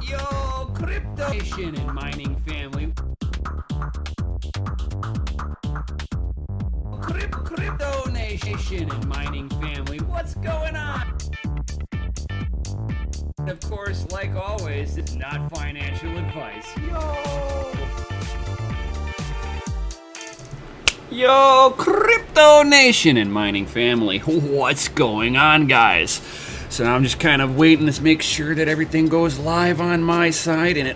Yo, crypto nation and mining family. Crypto nation and mining family. What's going on? Of course, like always, it's not financial advice. Yo, crypto nation and mining family. What's going on, guys? So I'm just kind of waiting to make sure that everything goes live on my side, and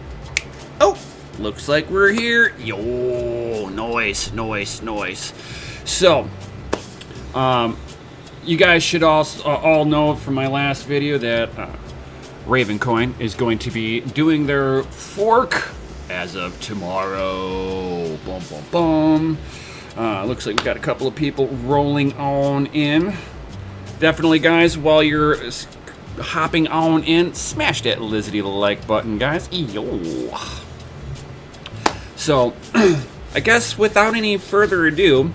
looks like we're here. Yo, noise. So, you guys should all know from my last video that Ravencoin is going to be doing their fork as of tomorrow. Boom, boom, boom. Looks like we've got a couple of people rolling on in. Definitely, guys, while you're hopping on in, smash that Lizzie like button, guys. Yo. So, I guess without any further ado,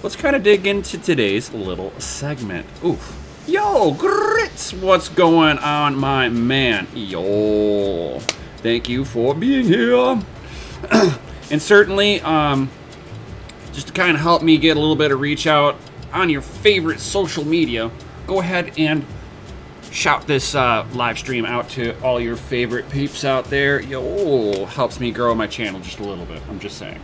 let's kind of dig into today's little segment. Oof. Yo, grits, what's going on, my man? Yo, thank you for being here. And certainly, just to kind of help me get a little bit of reach out on your favorite social media, go ahead and shout this live stream out to all your favorite peeps out there. Yo, helps me grow my channel just a little bit, I'm just saying.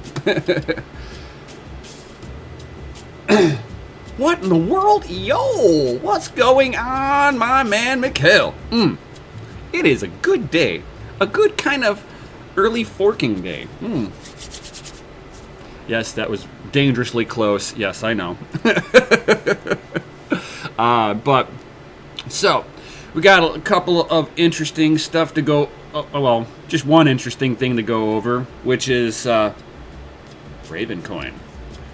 What in the world? Yo, what's going on, my man Mikhail? It is a good day. A good kind of early forking day. Yes, that was dangerously close. Yes, I know. But, so, we got a couple of interesting stuff to go, well, just one interesting thing to go over, which is Ravencoin.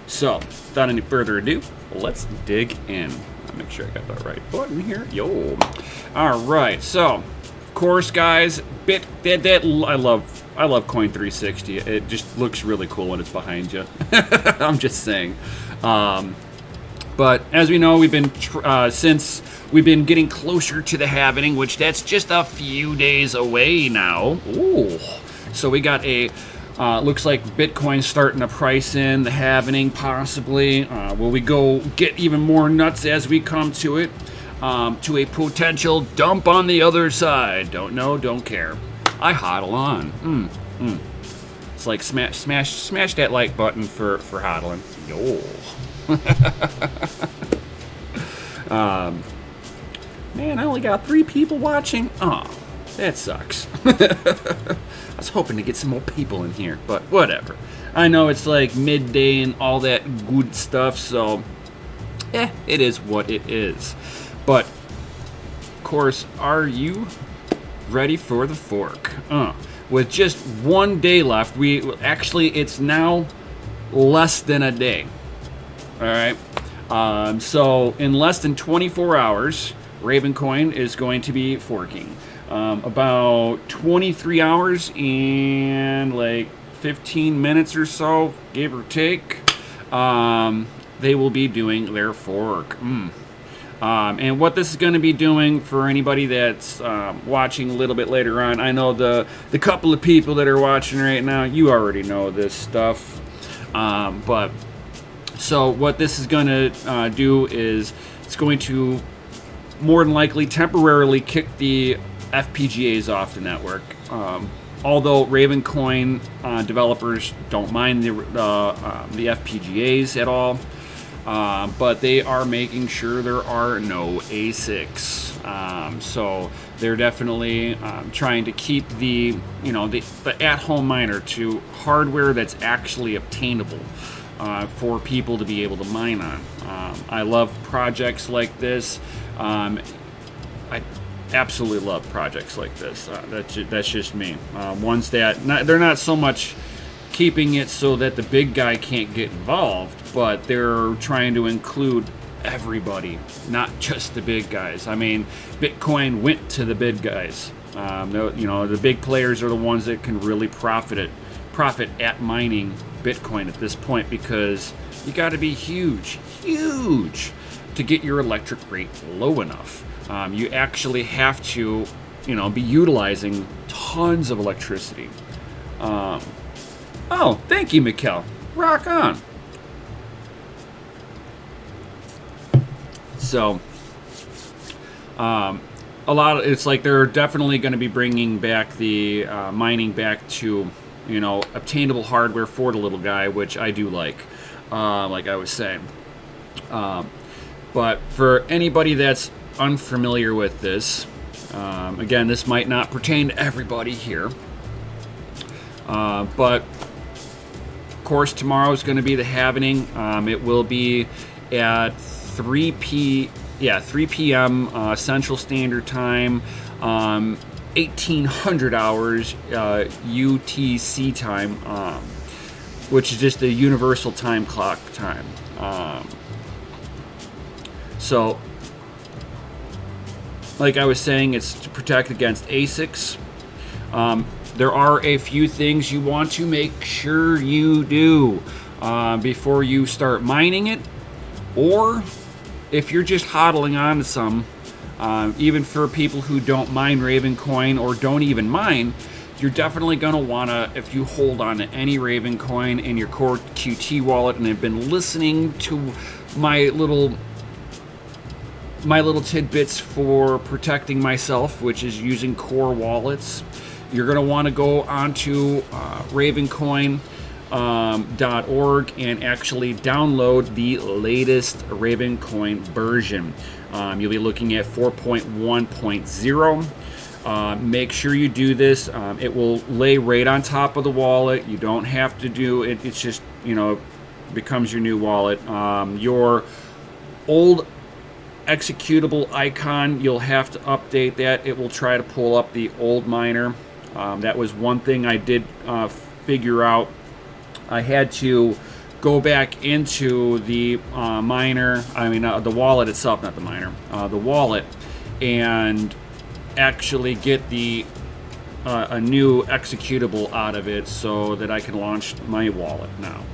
So, without any further ado, let's dig in. I'll make sure I got the right button here. Yo. All right. So, of course, guys, I love Coin 360. It just looks really cool when it's behind you. I'm just saying. But as we know, we've been since we've been getting closer to the halving, which that's just a few days away now. Ooh. So we got a. Looks like Bitcoin's starting to price in the halvening, possibly. Will we go get even more nuts as we come to it? To a potential dump on the other side. Don't know, don't care. I hodl on. It's like smash that like button for hodling. Yo. Man, I only got 3 people watching. Oh, that sucks. I was hoping to get some more people in here, but whatever. I know it's like midday and all that good stuff, so it is what it is. But, of course, are you ready for the fork? With just 1 day left, it's now less than a day. All right. So in less than 24 hours, Ravencoin is going to be forking. About 23 hours and like 15 minutes or so, give or take, they will be doing their fork. And what this is going to be doing for anybody that's watching a little bit later on, I know the couple of people that are watching right now, you already know this stuff. But so what this is going to do is it's going to more than likely temporarily kick the FPGAs off the network. Although Ravencoin developers don't mind the FPGAs at all, but they are making sure there are no ASICs. So they're definitely trying to keep the at-home miner to hardware that's actually obtainable for people to be able to mine on. I love projects like this. I absolutely love projects like this. That's just me. Ones that they're not so much keeping it so that the big guy can't get involved, but they're trying to include everybody, not just the big guys. I mean, Bitcoin went to the big guys. The big players are the ones that can really profit at mining Bitcoin at this point, because you got to be huge to get your electric rate low enough. You actually have to, be utilizing tons of electricity. Oh, thank you, Mikkel. Rock on. So, it's like they're definitely going to be bringing back the mining back to, obtainable hardware for the little guy, which I do like I was saying. But for anybody that's unfamiliar with this, again, this might not pertain to everybody here. But of course, tomorrow is going to be the halvening. It will be at 3 p.m. Central Standard Time, 1800 hours UTC time, which is just the universal time clock time. So, like I was saying, it's to protect against ASICs. There are a few things you want to make sure you do before you start mining it, or if you're just hodling on to some, even for people who don't mine Raven coin or don't even mine, you're definitely going to want to, if you hold on to any Raven coin in your core QT wallet and have been listening to my little tidbits for protecting myself, which is using core wallets, you're going to want to go onto ravencoin.org and actually download the latest Ravencoin version. You'll be looking at 4.1.0. Make sure you do this. It will lay right on top of the wallet. You don't have to do it. It's just, becomes your new wallet. Your old executable icon, you'll have to update that. It will try to pull up the old miner. That was one thing I did figure out. I had to go back into the miner, the wallet itself, not the miner, the wallet, and actually get a new executable out of it so that I can launch my wallet now.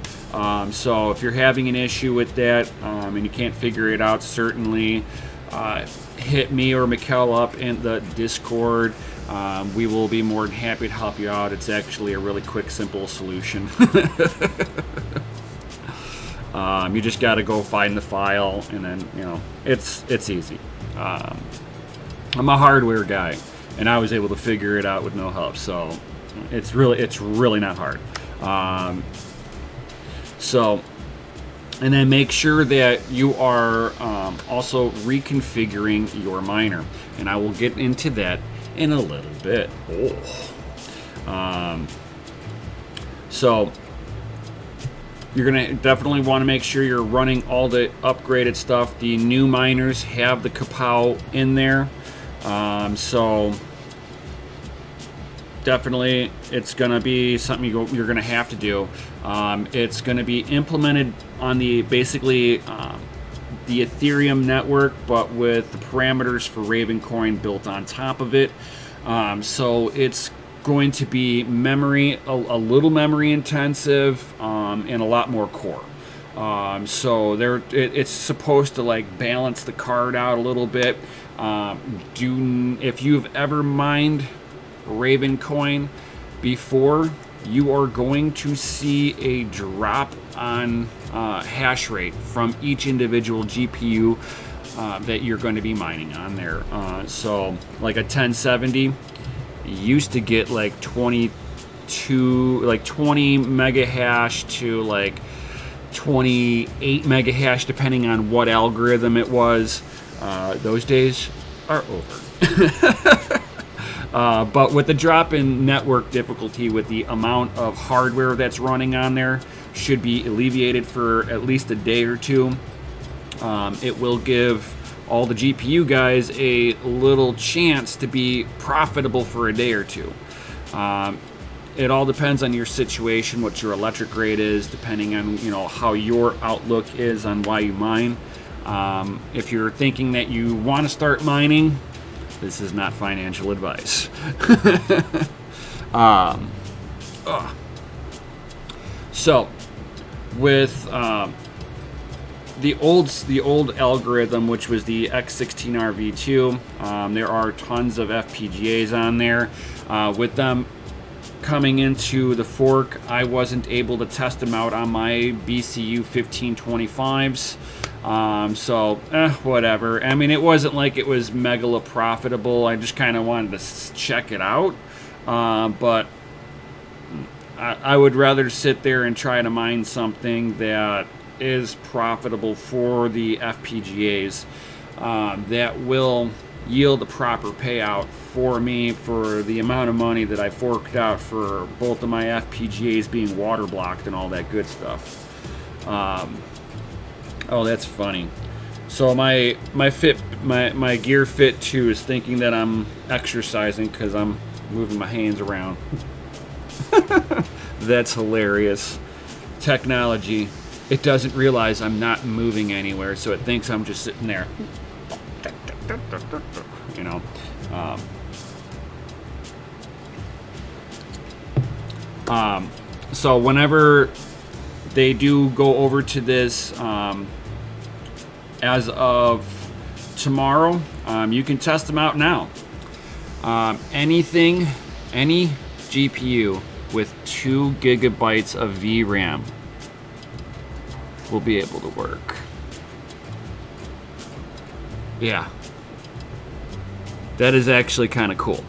So if you're having an issue with that and you can't figure it out, certainly hit me or Mikkel up in the Discord. We will be more than happy to help you out. It's actually a really quick, simple solution. You just got to go find the file, and then it's easy. I'm a hardware guy, and I was able to figure it out with no help. So it's really not hard. And then make sure that you are also reconfiguring your miner, and I will get into that in a little bit. So you're going to definitely want to make sure you're running all the upgraded stuff. The new miners have the KawPow in there. So definitely it's going to be something you're going to have to do. It's going to be implemented on the Ethereum network, but with the parameters for Ravencoin built on top of it. So it's going to be a little memory intensive, and a lot more core. So it's supposed to balance the card out a little bit. If you've ever mined Ravencoin before, you are going to see a drop on hash rate from each individual GPU that you're going to be mining on there. So like a 1070 used to get 20 mega hash to 28 mega hash, depending on what algorithm it was. Those days are over. But with the drop in network difficulty, with the amount of hardware that's running on there, should be alleviated for at least a day or two. It will give all the GPU guys a little chance to be profitable for a day or two. It all depends on your situation, what your electric rate is, depending on how your outlook is on why you mine. If you're thinking that you want to start mining, this is not financial advice. So, with the old algorithm, which was the X16RV2. There are tons of FPGAs on there. With them coming into the fork, I wasn't able to test them out on my BCU 1525s. So whatever. I mean, it wasn't like it was mega profitable. I just kind of wanted to check it out. But I would rather sit there and try to mine something that is profitable for the FPGAs, that will yield a proper payout for me for the amount of money that I forked out for both of my FPGAs being water blocked and all that good stuff. Oh, that's funny. So my Gear Fit 2 is thinking that I'm exercising because I'm moving my hands around. That's hilarious. Technology. It doesn't realize I'm not moving anywhere, so it thinks I'm just sitting there. You know. So whenever they do go over to this, as of tomorrow, you can test them out now. Any GPU with 2 gigabytes of VRAM will be able to work. Yeah. That is actually kind of cool.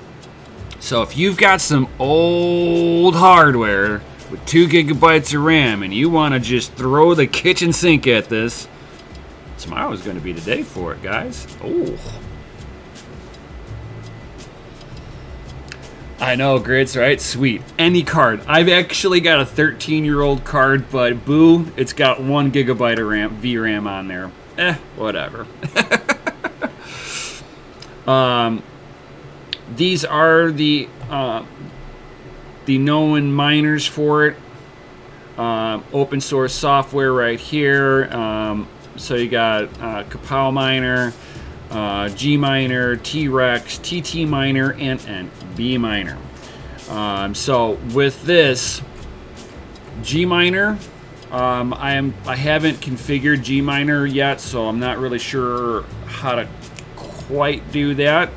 So if you've got some old hardware with 2 gigabytes of RAM and you want to just throw the kitchen sink at this, tomorrow is going to be the day for it, guys. Oh. I know, grits, right? Sweet. Any card. I've actually got a 13-year-old card, but boo, it's got 1 gigabyte of VRAM on there. Whatever. These are the known miners for it. Open source software right here. So you got KawPow miner, G miner, T-Rex, TT miner, and NB miner. So with this G miner, I haven't configured G miner yet, so I'm not really sure how to quite do that.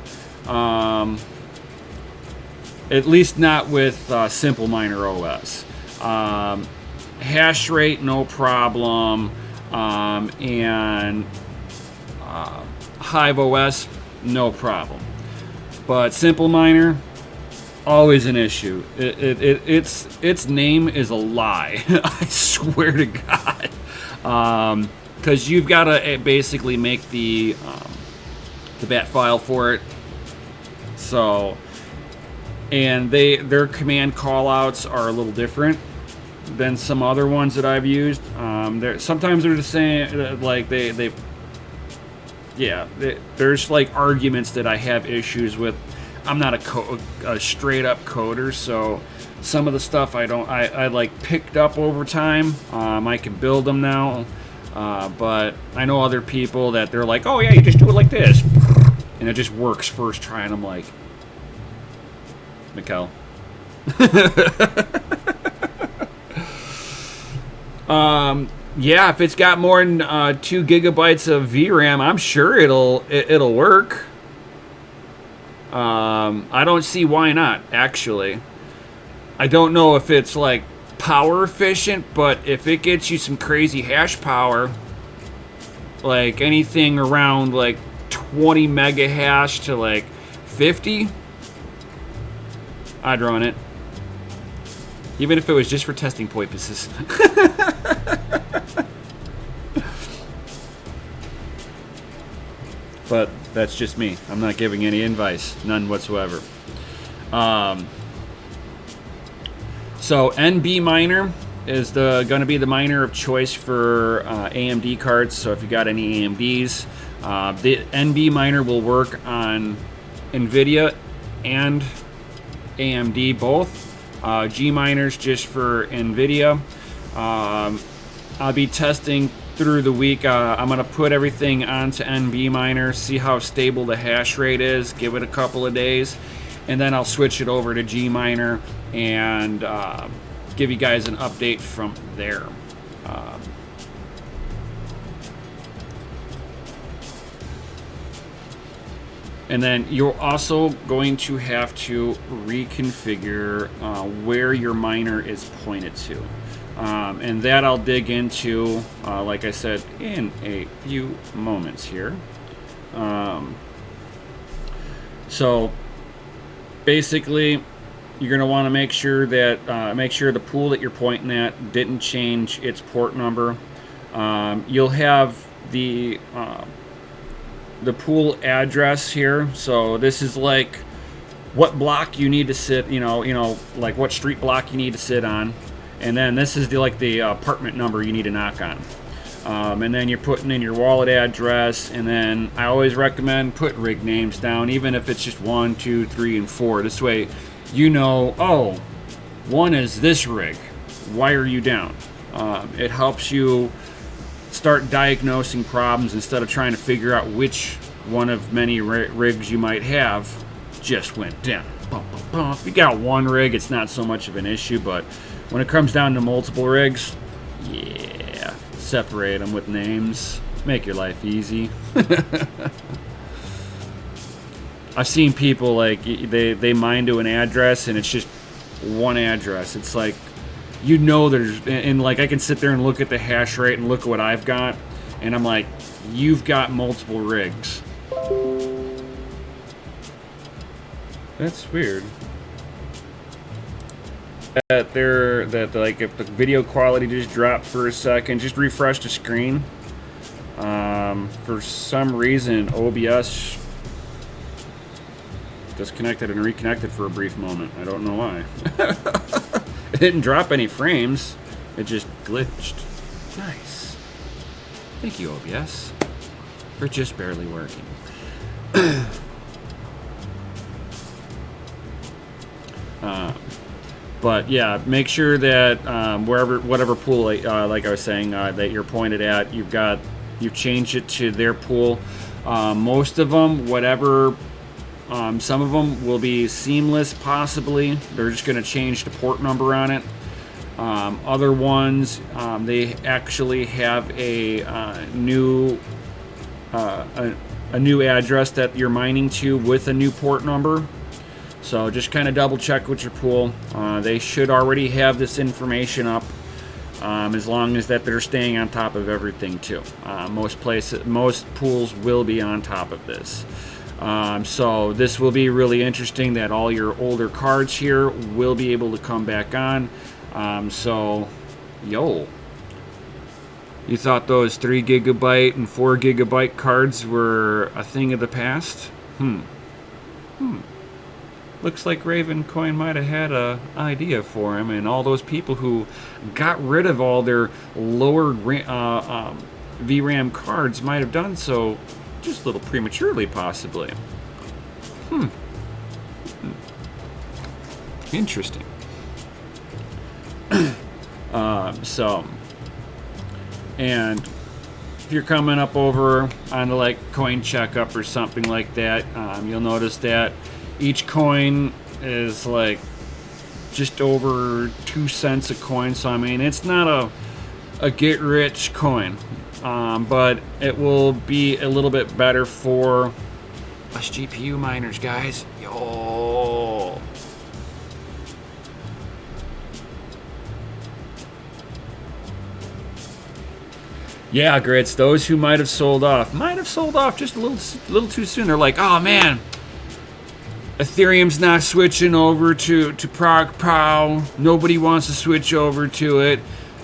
At least not with Simple Miner OS. Hash rate, no problem. And Hive OS, no problem. But Simple Miner, always an issue. Its name is a lie. I swear to God. Because you've got to basically make the bat file for it. So, and their command callouts are a little different than some other ones that I've used. Sometimes they're the same, like there's like arguments that I have issues with. I'm not a straight up coder, so some of the stuff I like picked up over time. I can build them now, but I know other people that they're like, oh yeah, you just do it like this, and it just works first try, and I'm like, Mikkel. Yeah, if it's got more than 2 gigabytes of VRAM, I'm sure it'll work. I don't see why not, actually. I don't know if it's like power efficient, but if it gets you some crazy hash power, like anything around like 20 mega hash to like 50, I'd run it. Even if it was just for testing purposes. But that's just me. I'm not giving any advice. None whatsoever. So NB miner is going to be the miner of choice for AMD cards. So if you got any AMDs, the NB miner will work on NVIDIA and AMD both. G miners just for NVIDIA. I'll be testing through the week. I'm going to put everything onto NB miner, see how stable the hash rate is, give it a couple of days, and then I'll switch it over to G miner and give you guys an update from there. And then you're also going to have to reconfigure where your miner is pointed to. And that I'll dig into, like I said, in a few moments here. So basically, you're going to want to make sure that the pool that you're pointing at didn't change its port number. You'll have the pool address here. So this is like what block you need to sit, like what street block you need to sit on. And then this is the apartment number you need to knock on. And then you're putting in your wallet address, and then I always recommend put rig names down, even if it's just 1, 2, 3, and 4. This way, oh, 1 is this rig. Why are you down? It helps you start diagnosing problems instead of trying to figure out which one of many rigs you might have just went down. If you got one rig, it's not so much of an issue, but when it comes down to multiple rigs, yeah, separate them with names. Make your life easy. I've seen people they mine to an address and it's just one address. It's like, there's, and I can sit there and look at the hash rate and look at what I've got, and I'm like, you've got multiple rigs. That's weird. If the video quality just dropped for a second, just refresh the screen. For some reason, OBS disconnected and reconnected for a brief moment. I don't know why. It didn't drop any frames. It just glitched. Nice. Thank you, OBS, for just barely working. But yeah, make sure that whatever pool, like I was saying, that you're pointed at, you've changed it to their pool. Most of them, some of them will be seamless, possibly. They're just going to change the port number on it. Other ones, they actually have a new address that you're mining to with a new port number. So just kind of double check with your pool. They should already have this information up, as long as that they're staying on top of everything too. Most pools will be on top of this. So this will be really interesting that all your older cards here will be able to come back on. You thought those 3 gigabyte and 4 gigabyte cards were a thing of the past? Looks like Raven Coin might have had an idea for him, and all those people who got rid of all their lower VRAM cards might have done so just a little prematurely, possibly. Interesting. And if you're coming up over onto Coin Checkup or something like that, you'll notice that each coin is just over 2 cents a coin. So I mean, it's not a get rich coin, but it will be a little bit better for us GPU miners, guys. Yo. Yeah, Grits, those who might have sold off just a little too soon. They're like, oh man, Ethereum's not switching over to KawPow. Nobody wants to switch over to it.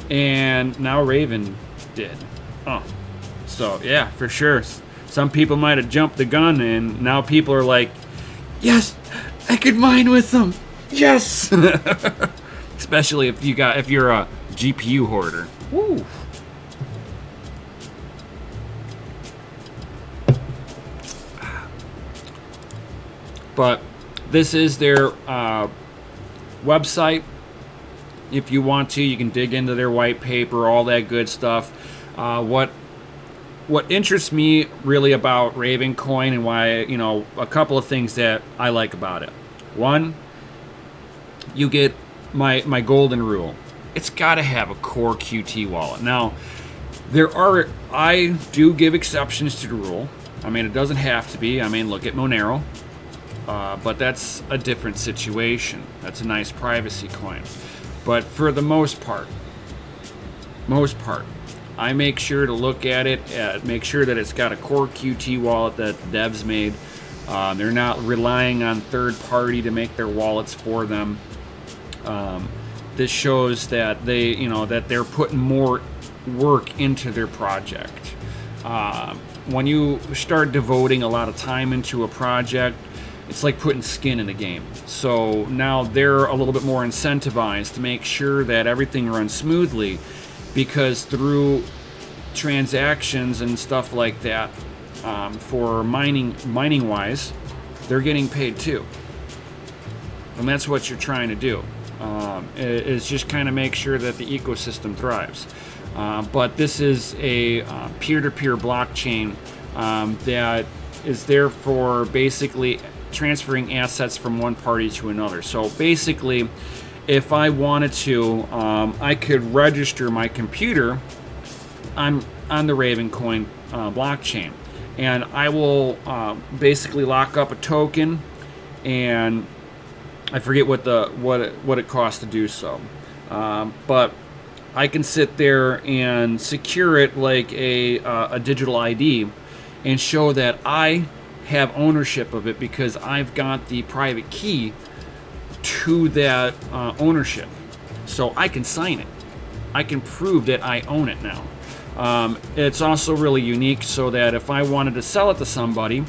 And now Raven did. Oh. So, yeah, for sure. Some people might have jumped the gun, and now people are like, yes, I could mine with them. Yes. Especially if you're a GPU hoarder. Woo. But this is their website. If you want to, you can dig into their white paper, all that good stuff. What interests me really about Raven Coin, and why, a couple of things that I like about it. One, you get my golden rule. It's got to have a core QT wallet. Now, I do give exceptions to the rule. I mean, it doesn't have to be. I mean, look at Monero. But that's a different situation. That's a nice privacy coin. But for the most part, I make sure to look at it, make sure that it's got a core Qt wallet that the devs made. They're not relying on third party to make their wallets for them. This shows that that they're putting more work into their project. When you start devoting a lot of time into a project, it's like putting skin in the game. So now they're a little bit more incentivized to make sure that everything runs smoothly, because through transactions and stuff like that, for mining wise, they're getting paid too. And that's what you're trying to do, is just kind of make sure that the ecosystem thrives. But this is a peer-to-peer blockchain that is there for basically transferring assets from one party to another. So basically, if I wanted to, I could register my computer on the Ravencoin blockchain, and I will basically lock up a token, and I forget what it costs to do so, but I can sit there and secure it like a digital ID and show that I have ownership of it, because I've got the private key to that ownership. So I can sign it. I can prove that I own it now. It's also really unique, so that if I wanted to sell it to somebody,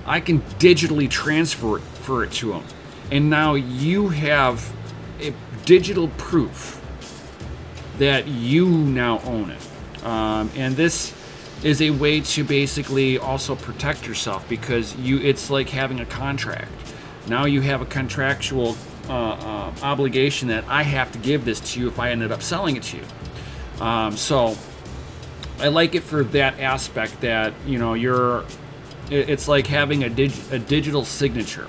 I can digitally transfer it to them. And now you have a digital proof that you now own it. And this is a way to basically also protect yourself, because it's like having a contract. Now you have a contractual obligation that I have to give this to you if I ended up selling it to you. So I like it for that aspect, that it's like having a digital signature.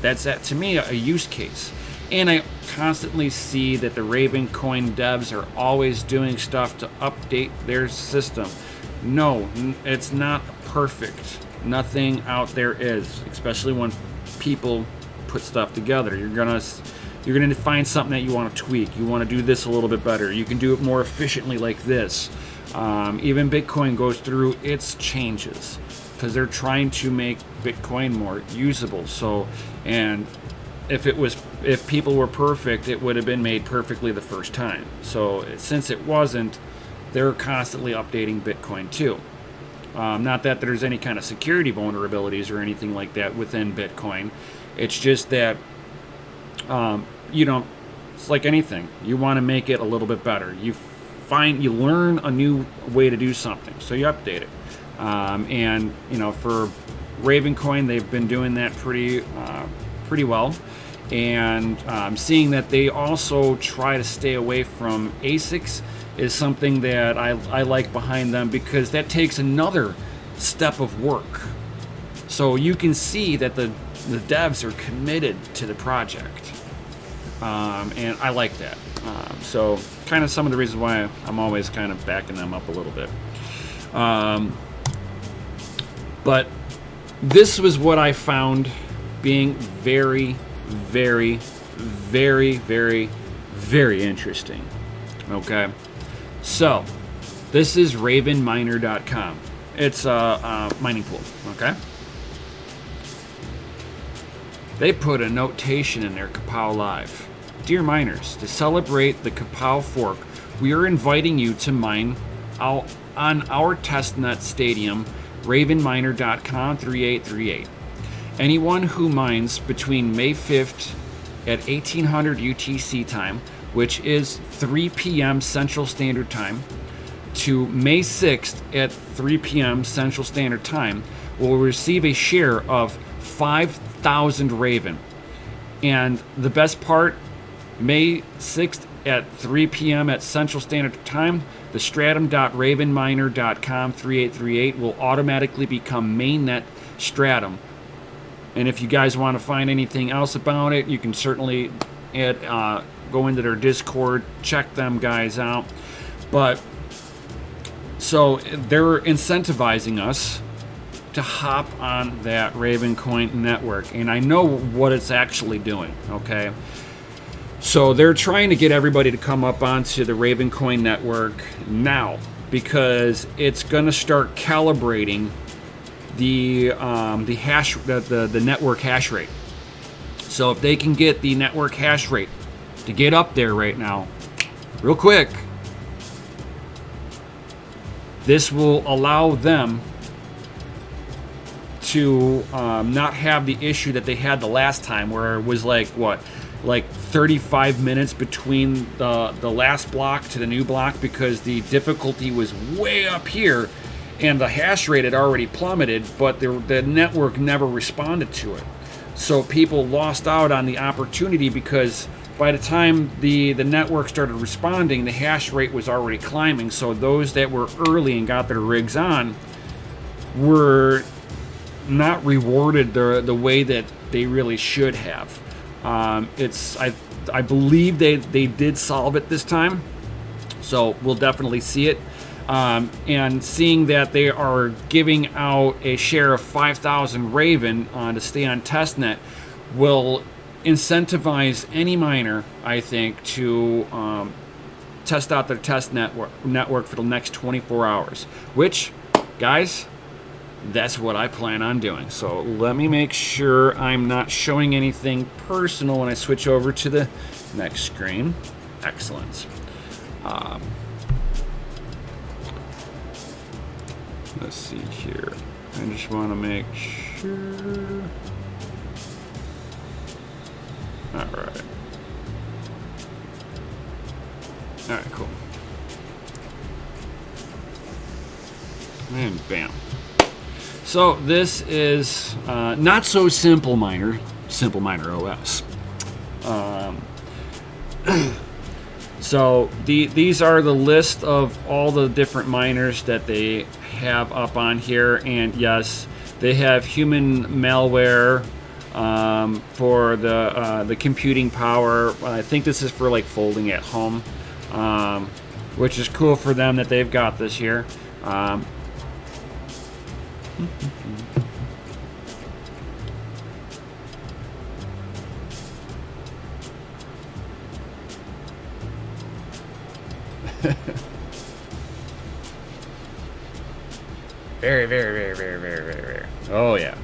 That's to me a use case. And I constantly see that the Ravencoin devs are always doing stuff to update their system. No, it's not perfect. Nothing out there is, especially when people put stuff together. You're gonna find something that you want to tweak. You want to do this a little bit better. You can do it more efficiently like this. Even Bitcoin goes through its changes, because they're trying to make Bitcoin more usable. So, and if people were perfect, it would have been made perfectly the first time. So since it wasn't, they're constantly updating Bitcoin too. Not that there's any kind of security vulnerabilities or anything like that within Bitcoin. It's just that it's like anything. You want to make it a little bit better. You learn a new way to do something, so you update it. And for Ravencoin, they've been doing that pretty well. And seeing that they also try to stay away from ASICs is something that I like behind them, because that takes another step of work. So you can see that the devs are committed to the project, and I like that. So kind of some of the reasons why I'm always kind of backing them up a little bit. But this was what I found being very, very, very, very, very interesting. Okay, so this is ravenminer.com. It's a mining pool. Okay, they put a notation in their KawPow Live. Dear miners, to celebrate the KawPow fork, we are inviting you to mine on our testnet stadium, ravenminer.com 3838. Anyone who mines between May 5th at 1800 UTC time, which is 3 p.m. Central Standard Time, to May 6th at 3 p.m. Central Standard Time, will receive a share of 5,000 Raven. And the best part, May 6th at 3 p.m. at Central Standard Time, the stratum.ravenminer.com 3838 will automatically become mainnet Stratum. And if you guys want to find anything else about it, you can certainly go into their Discord, check them guys out. But So they're incentivizing us to hop on that Ravencoin network, and I know what it's actually doing, okay? So they're trying to get everybody to come up onto the Ravencoin network now, because it's going to start calibrating the network hash rate. So if they can get the network hash rate to get up there right now, real quick, this will allow them to not have the issue that they had the last time, where it was like 35 minutes between the last block to the new block, because the difficulty was way up here and the hash rate had already plummeted, but the network never responded to it. So people lost out on the opportunity, because by the time the network started responding, the hash rate was already climbing. So those that were early and got their rigs on were not rewarded the way that they really should have. I believe they did solve it this time, so we'll definitely see it. And seeing that they are giving out a share of 5,000 Raven to stay on testnet will incentivize any miner, I think, to test out their test network for the next 24 hours, which, guys, that's what I plan on doing. So let me make sure I'm not showing anything personal when I switch over to the next screen. Excellent. Let's see here. I just want to make sure. All right. All right, cool. And bam. So this is not so simple miner OS. So these are the list of all the different miners that they have up on here, and yes, they have human malware for the computing power. I think this is for like folding at home, which is cool for them that they've got this here. Very, very, very, very, very, very, very. Oh, yeah.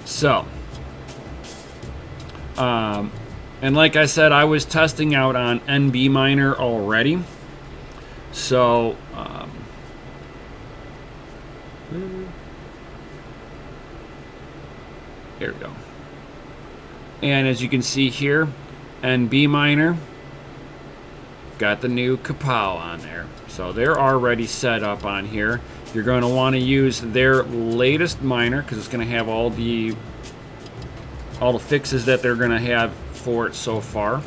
So, and like I said, I was testing out on NB Miner already. So, here we go. And as you can see here, NB Miner got the new KawPow on there. So they're already set up on here. You're going to want to use their latest miner, because it's going to have all the fixes that they're going to have for it so far.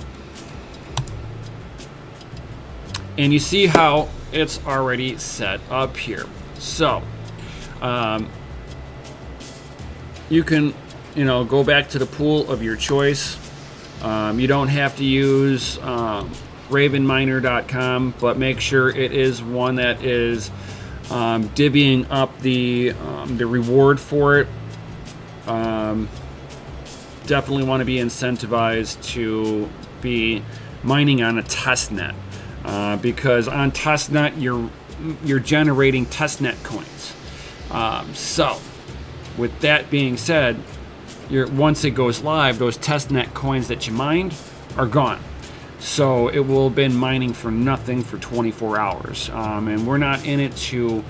And you see how it's already set up here. So you can, go back to the pool of your choice. You don't have to use ravenminer.com, but make sure it is one that is divvying up the reward for it. Definitely want to be incentivized to be mining on a testnet, because on testnet you're generating testnet coins. So with that being said, once it goes live, those testnet coins that you mined are gone. So it will have been mining for nothing for 24 hours. And we're not in it to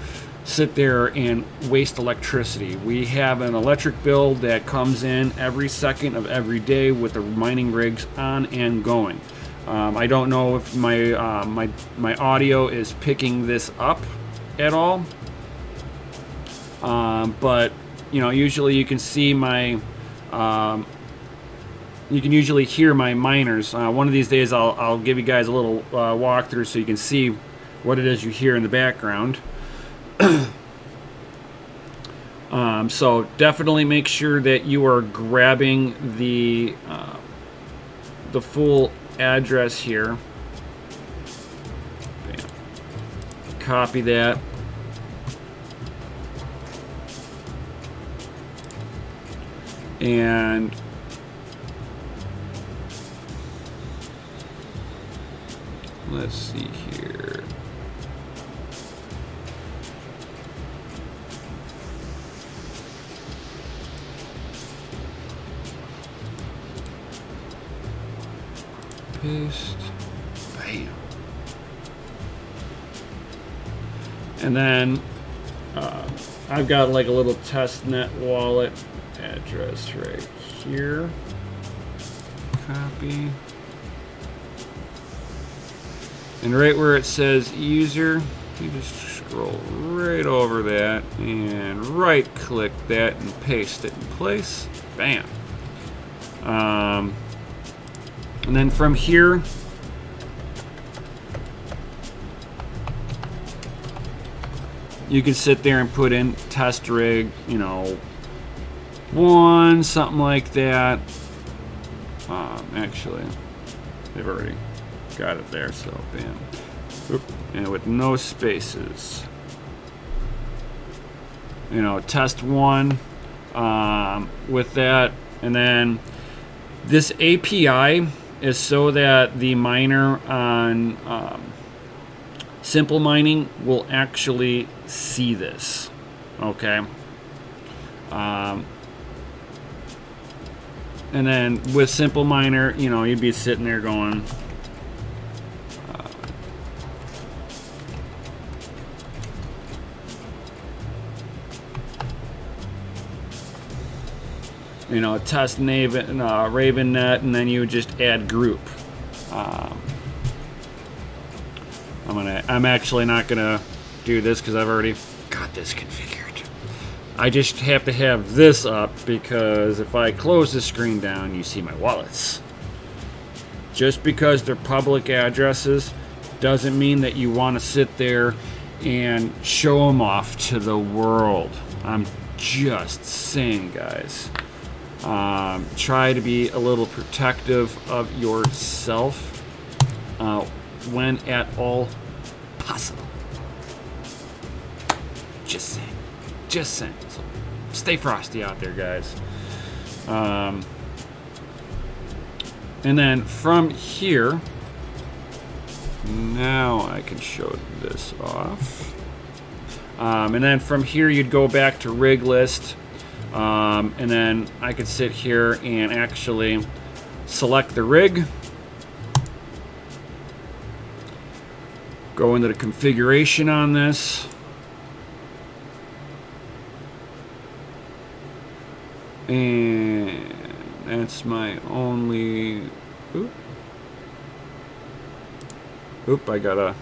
sit there and waste electricity. We have an electric bill that comes in every second of every day with the mining rigs on and going. I don't know if my audio is picking this up at all. But usually you can see my you can usually hear my miners. One of these days I'll give you guys a little walkthrough so you can see what it is you hear in the background. So definitely make sure that you are grabbing the full address here copy that. And let's see here. Paste. Bam. And then I've got like a little test net wallet address right here. Copy. And right where it says user, you just scroll right over that and right click that and paste it in place. Bam. And then from here, you can sit there and put in test rig, you know, 1, something like that. Actually, they've already got it there, so bam. Oop. And with no spaces. You know, test 1 with that. And then this API is so that the miner on Simple Mining will actually see this. Okay. And then with Simple Miner, you know, you'd be sitting there going, you know, test RavenNet, and then you would just add group. I'm actually not gonna do this because I've already got this configured. I just have to have this up because if I close the screen down, you see my wallets. Just because they're public addresses doesn't mean that you want to sit there and show them off to the world. I'm just saying, guys. Try to be a little protective of yourself when at all possible. Just saying. Just saying. So stay frosty out there, guys. And then from here, now I can show this off. And then from here, you'd go back to rig list. And then I could sit here and actually select the rig. Go into the configuration on this. And that's my only... Oop, I gotta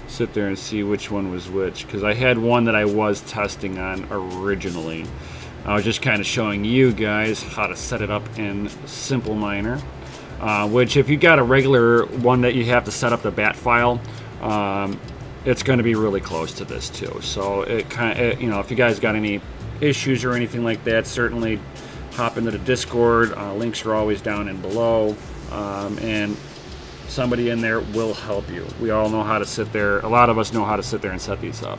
sit there and see which one was which, because I had one that I was testing on originally. I was just kind of showing you guys how to set it up in Simple Miner, which if you got a regular one that you have to set up the bat file, it's going to be really close to this too. So it kind of, you know, if you guys got any issues or anything like that, certainly hop into the Discord. Links are always down and below, and somebody in there will help you. We all know how to sit there. A lot of us know how to sit there and set these up.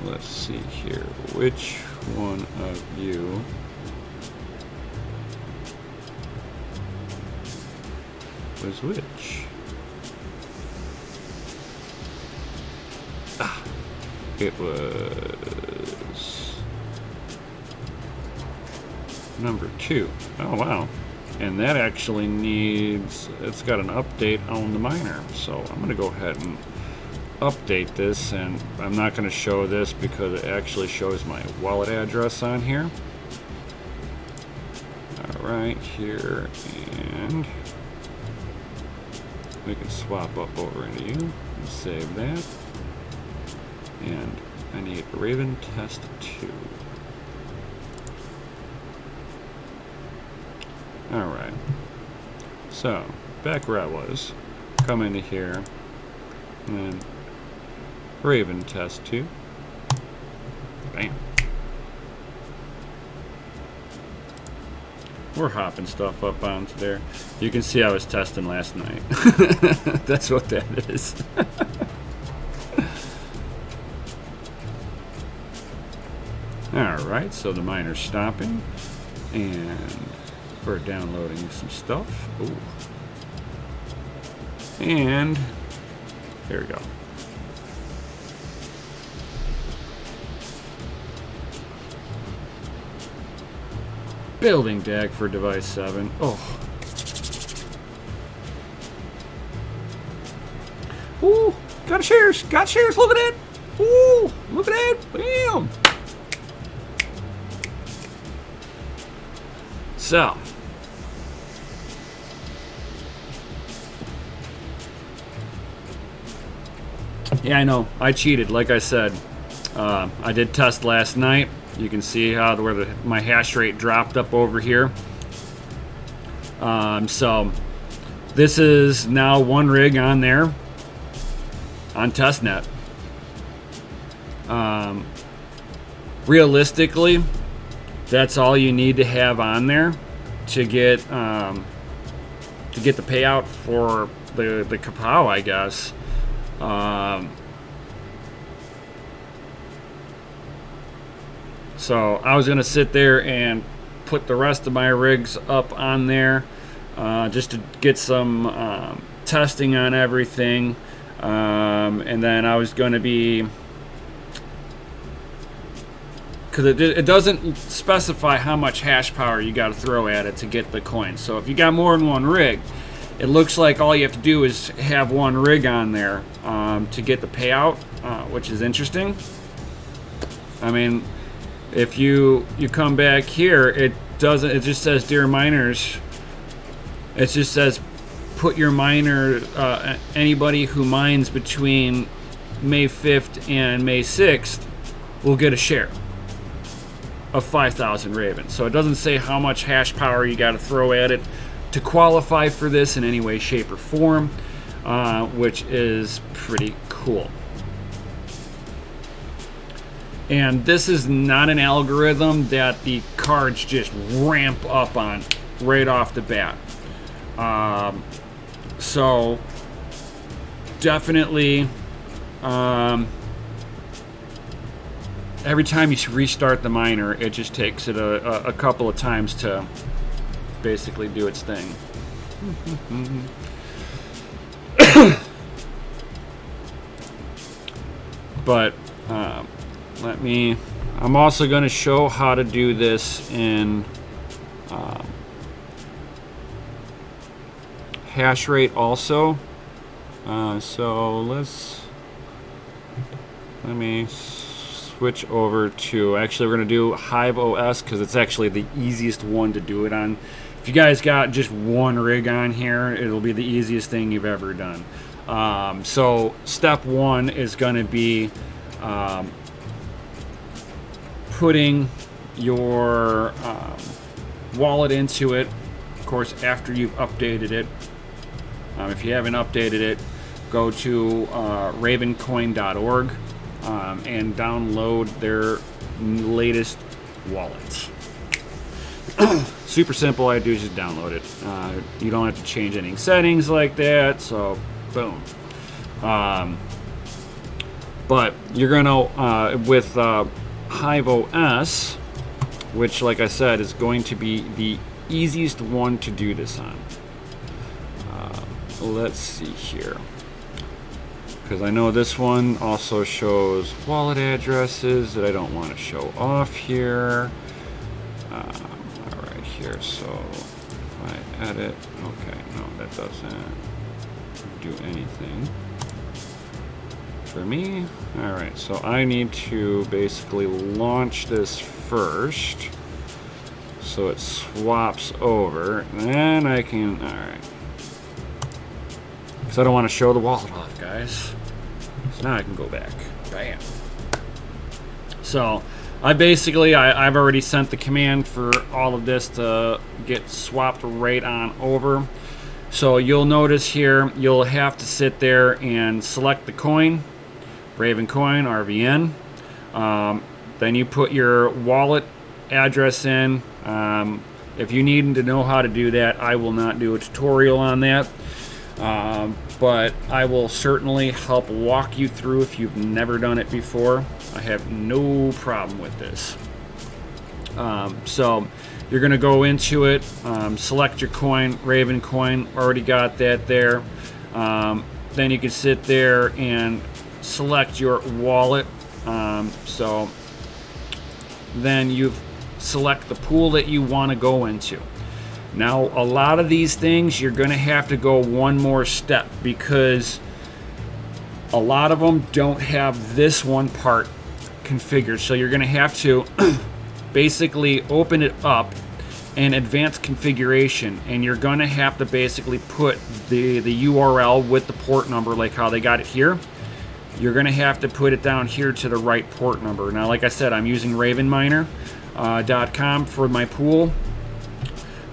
Let's see here. Which one of you was which? It was number 2. Oh wow. And that actually needs, it's got an update on the miner. So I'm gonna go ahead and update this, and I'm not going to show this because it actually shows my wallet address on here. Alright, here, and we can swap up over into you and save that. And I need Raven Test 2. Alright, so back where I was, come into here and Raven Test 2. Bam. we're hopping stuff up onto there. You can see I was testing last night. That's what that is. Alright, so the miner's stopping. And we're downloading some stuff. Ooh. And there we go. Building deck for device 7. Oh. Ooh, got shares. Got shares. Look at that. Ooh, look at that. Bam. So. Yeah, I know. I cheated, like I said. I did test last night. You can see how my hash rate dropped up over here. So this is now one rig on there on testnet. Realistically, that's all you need to have on there to get the payout for the KawPow, I guess. So I was gonna sit there and put the rest of my rigs up on there just to get some testing on everything, and then I was gonna be, because it doesn't specify how much hash power you got to throw at it to get the coin. So if you got more than one rig, it looks like all you have to do is have one rig on there to get the payout, which is interesting. I mean, if you come back here, it doesn't. It just says, "Dear miners," it just says, "Put your miner. Anybody who mines between May 5th and May 6th will get a share of 5,000 Ravens." So it doesn't say how much hash power you got to throw at it to qualify for this in any way, shape, or form, which is pretty cool. And this is not an algorithm that the cards just ramp up on right off the bat. So definitely every time you restart the miner, it just takes it a couple of times to basically do its thing. But I'm also going to show how to do this in hash rate also. So let me switch over to, actually we're going to do Hive OS because it's actually the easiest one to do it on. If you guys got just one rig on here, it'll be the easiest thing you've ever done. So step one is going to be putting your wallet into it, of course, after you've updated it. If you haven't updated it, go to ravencoin.org and download their latest wallet. Super simple. I do is just download it. You don't have to change any settings like that, so boom. But you're gonna with Hive OS, which, like I said, is going to be the easiest one to do this on. Let's see here, because I know this one also shows wallet addresses that I don't want to show off here. All right, here. So if I edit, okay, no, that doesn't do anything for me. All right, so I need to basically launch this first so it swaps over, and then I can, all right, because I don't want to show the wallet off, guys. So now I can go back. Bam. So I've already sent the command for all of this to get swapped right on over. So you'll notice here, you'll have to sit there and select the coin, Raven coin, RVN. Then you put your wallet address in. If you need to know how to do that, I will not do a tutorial on that. But I will certainly help walk you through if you've never done it before. I have no problem with this. So you're going to go into it, select your coin, Raven coin, already got that there. Then you can sit there and select your wallet. So then you select the pool that you want to go into. Now, a lot of these things, you're going to have to go one more step because a lot of them don't have this one part configured. So you're going to have to basically open it up in advanced configuration, and you're going to have to basically put the URL with the port number, like how they got it here. You're going to have to put it down here to the right port number. Now, like I said, I'm using ravenminer.com for my pool.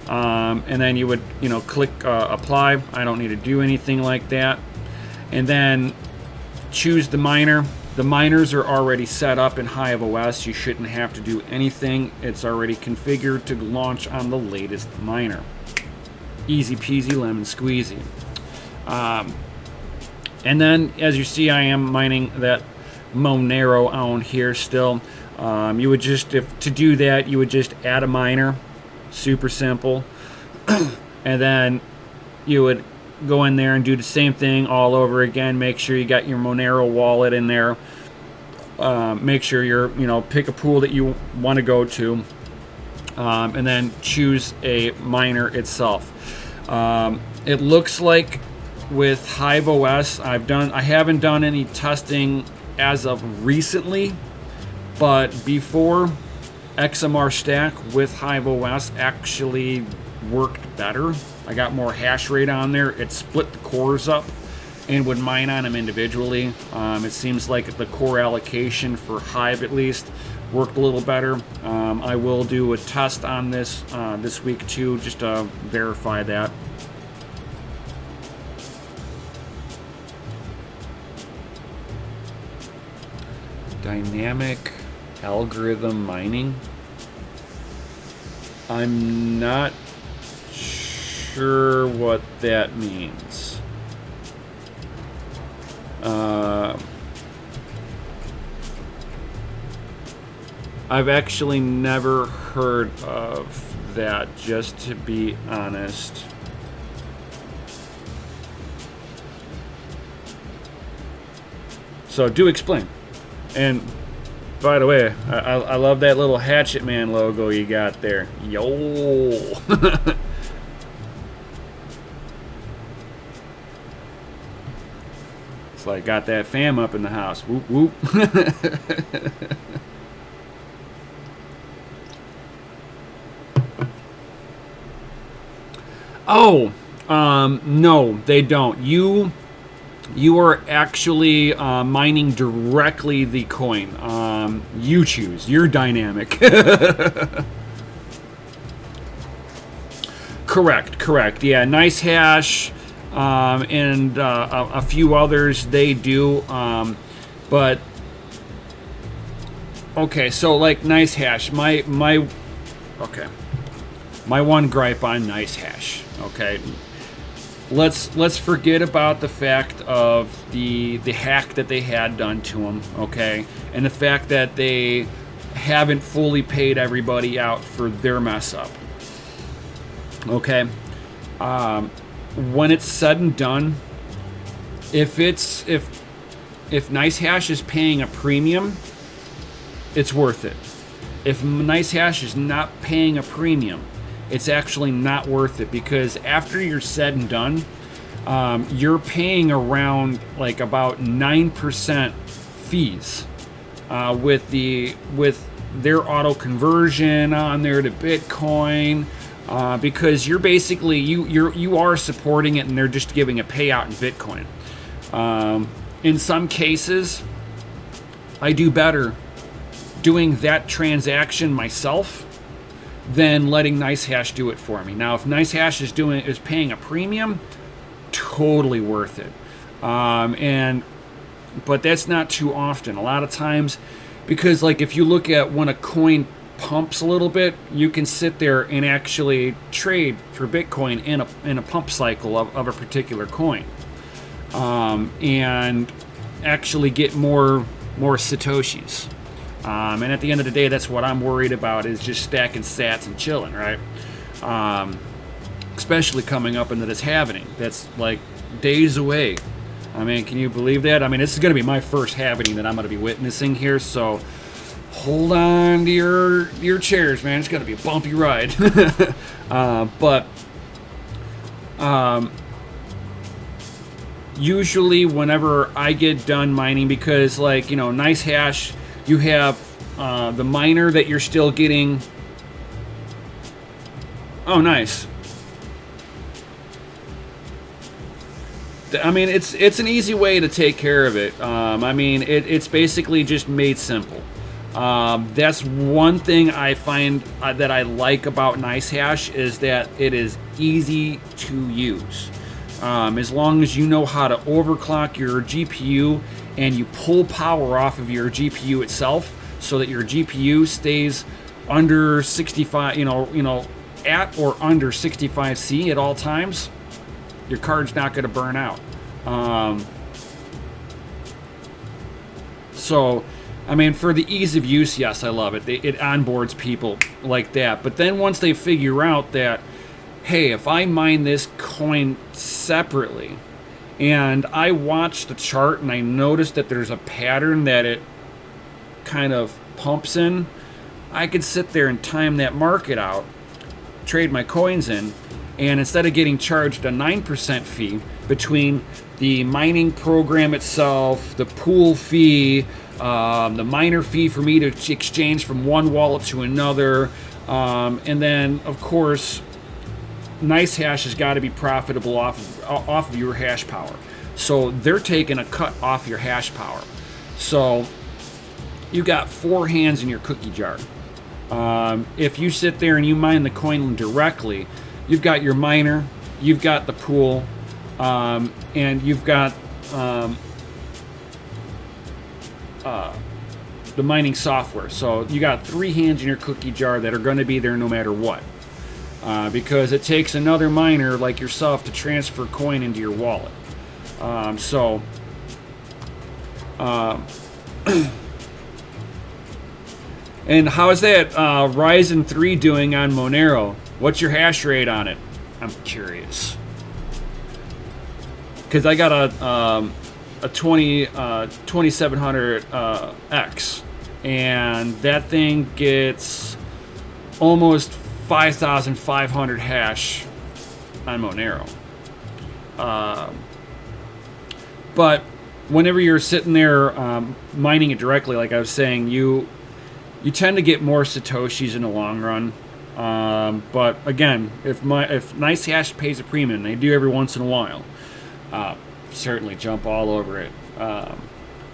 And then you would, click apply. I don't need to do anything like that. And then choose the miner. The miners are already set up in HiveOS. You shouldn't have to do anything. It's already configured to launch on the latest miner. Easy peasy lemon squeezy. And then, as you see, I am mining that Monero on here still. You would just, to do that, you would just add a miner. Super simple. And then you would go in there and do the same thing all over again. Make sure you got your Monero wallet in there. Make sure you're, pick a pool that you want to go to. And then choose a miner itself. It looks like with HiveOS, I haven't done any testing as of recently, but before, XMR Stack with HiveOS actually worked better. I got more hash rate on there. It split the cores up and would mine on them individually. It seems like the core allocation for Hive, at least, worked a little better. I will do a test on this this week too, just to verify that. Dynamic algorithm mining. I'm not sure what that means. I've actually never heard of that, just to be honest. So do explain. And by the way, I love that little Hatchet Man logo you got there. Yo! It's like got that fam up in the house. Whoop whoop. Oh, no, they don't. You are actually mining directly the coin. You choose. You're dynamic. Correct. Yeah, Nice Hash and a few others, they do. But okay, so like Nice Hash, my one gripe on Nice Hash. Okay. Let's forget about the fact of the hack that they had done to them, okay, and the fact that they haven't fully paid everybody out for their mess up, okay. When it's said and done, if Nice Hash is paying a premium, it's worth it. If Nice Hash is not paying a premium, it's actually not worth it, because after you're said and done, you're paying around like about 9% fees with their auto conversion on there to Bitcoin, because you're basically you are supporting it and they're just giving a payout in Bitcoin. In some cases, I do better doing that transaction myself than letting Nice Hash do it for me. Now, if Nice Hash is paying a premium, totally worth it. But that's not too often. A lot of times, because like if you look at when a coin pumps a little bit, you can sit there and actually trade for Bitcoin in a pump cycle of a particular coin, and actually get more Satoshis. And at the end of the day, that's what I'm worried about, is just stacking sats and chilling, right? Especially coming up into this halvening. That's like days away. I mean, can you believe that? I mean, this is going to be my first halvening that I'm going to be witnessing here, so hold on to your chairs, man. It's going to be a bumpy ride. But usually whenever I get done mining, because, like, you know, Nice Hash, you have the miner that you're still getting. Oh, nice. I mean, it's an easy way to take care of it. I mean, it's basically just made simple. That's one thing I find that I like about Nice Hash, is that it is easy to use. As long as you know how to overclock your GPU and you pull power off of your GPU itself, so that your GPU stays under 65, you know, at or under 65C at all times, your card's not going to burn out. So, I mean, for the ease of use, yes, I love it. It onboards people like that. But then once they figure out that, hey, if I mine this coin separately, and I watch the chart and I notice that there's a pattern that it kind of pumps in, I could sit there and time that market out, trade my coins in, and instead of getting charged a 9% fee between the mining program itself, the pool fee, the miner fee for me to exchange from one wallet to another, and then, of course, Nice Hash has got to be profitable off of your hash power. So they're taking a cut off your hash power. So you got 4 hands in your cookie jar. If you sit there and you mine the coin directly, you've got your miner, you've got the pool, and you've got the mining software. So you got 3 hands in your cookie jar that are going to be there no matter what. Because it takes another miner like yourself to transfer coin into your wallet. And how is that Ryzen 3 doing on Monero? What's your hash rate on it? I'm curious. Because I got a 2700X, and that thing gets almost 5,500 hash on Monero. But whenever you're sitting there mining it directly, like I was saying, you tend to get more Satoshis in the long run. But again, if Nice Hash pays a premium, they do every once in a while, certainly jump all over it.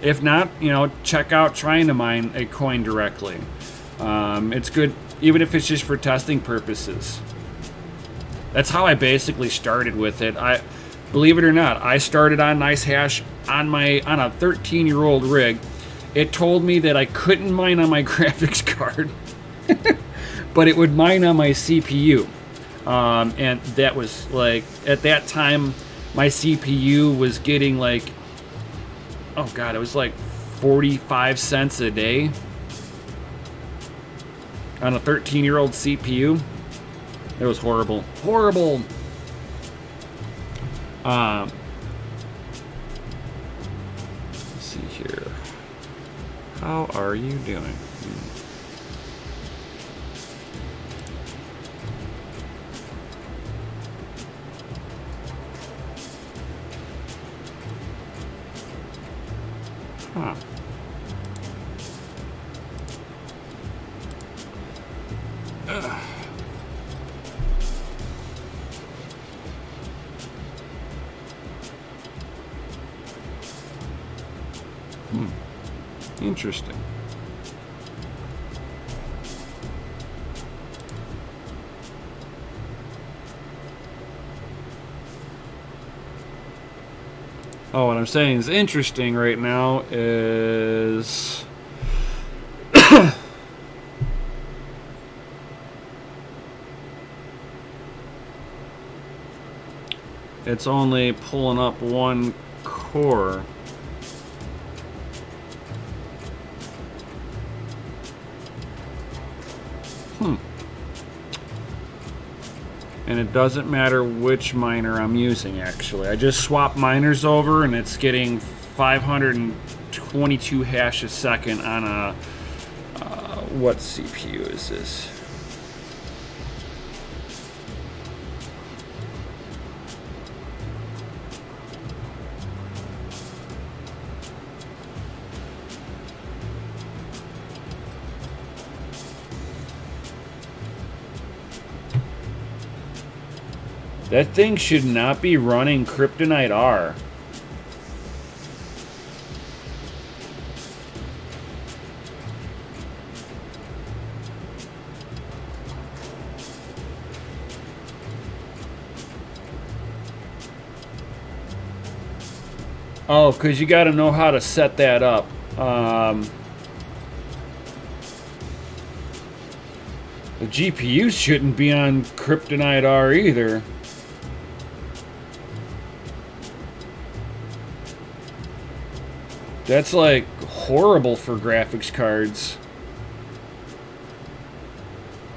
If not, you know, check out trying to mine a coin directly. It's good, even if it's just for testing purposes. That's how I basically started with it. Believe it or not, I started on Nice Hash on a 13-year-old rig. It told me that I couldn't mine on my graphics card, but it would mine on my CPU. And that was like, at that time, my CPU was getting like, oh God, it was like 45 cents a day on a 13-year-old CPU. It was horrible. Horrible. Let's see here. How are you doing? Huh. Interesting. Oh, what I'm saying is interesting right now is it's only pulling up one core. And it doesn't matter which miner I'm using, actually. I just swapped miners over, and it's getting 522 hash a second on a... what CPU is this? That thing should not be running Kryptonite R. Oh, because you got to know how to set that up. The GPU shouldn't be on Kryptonite R either. That's like horrible for graphics cards.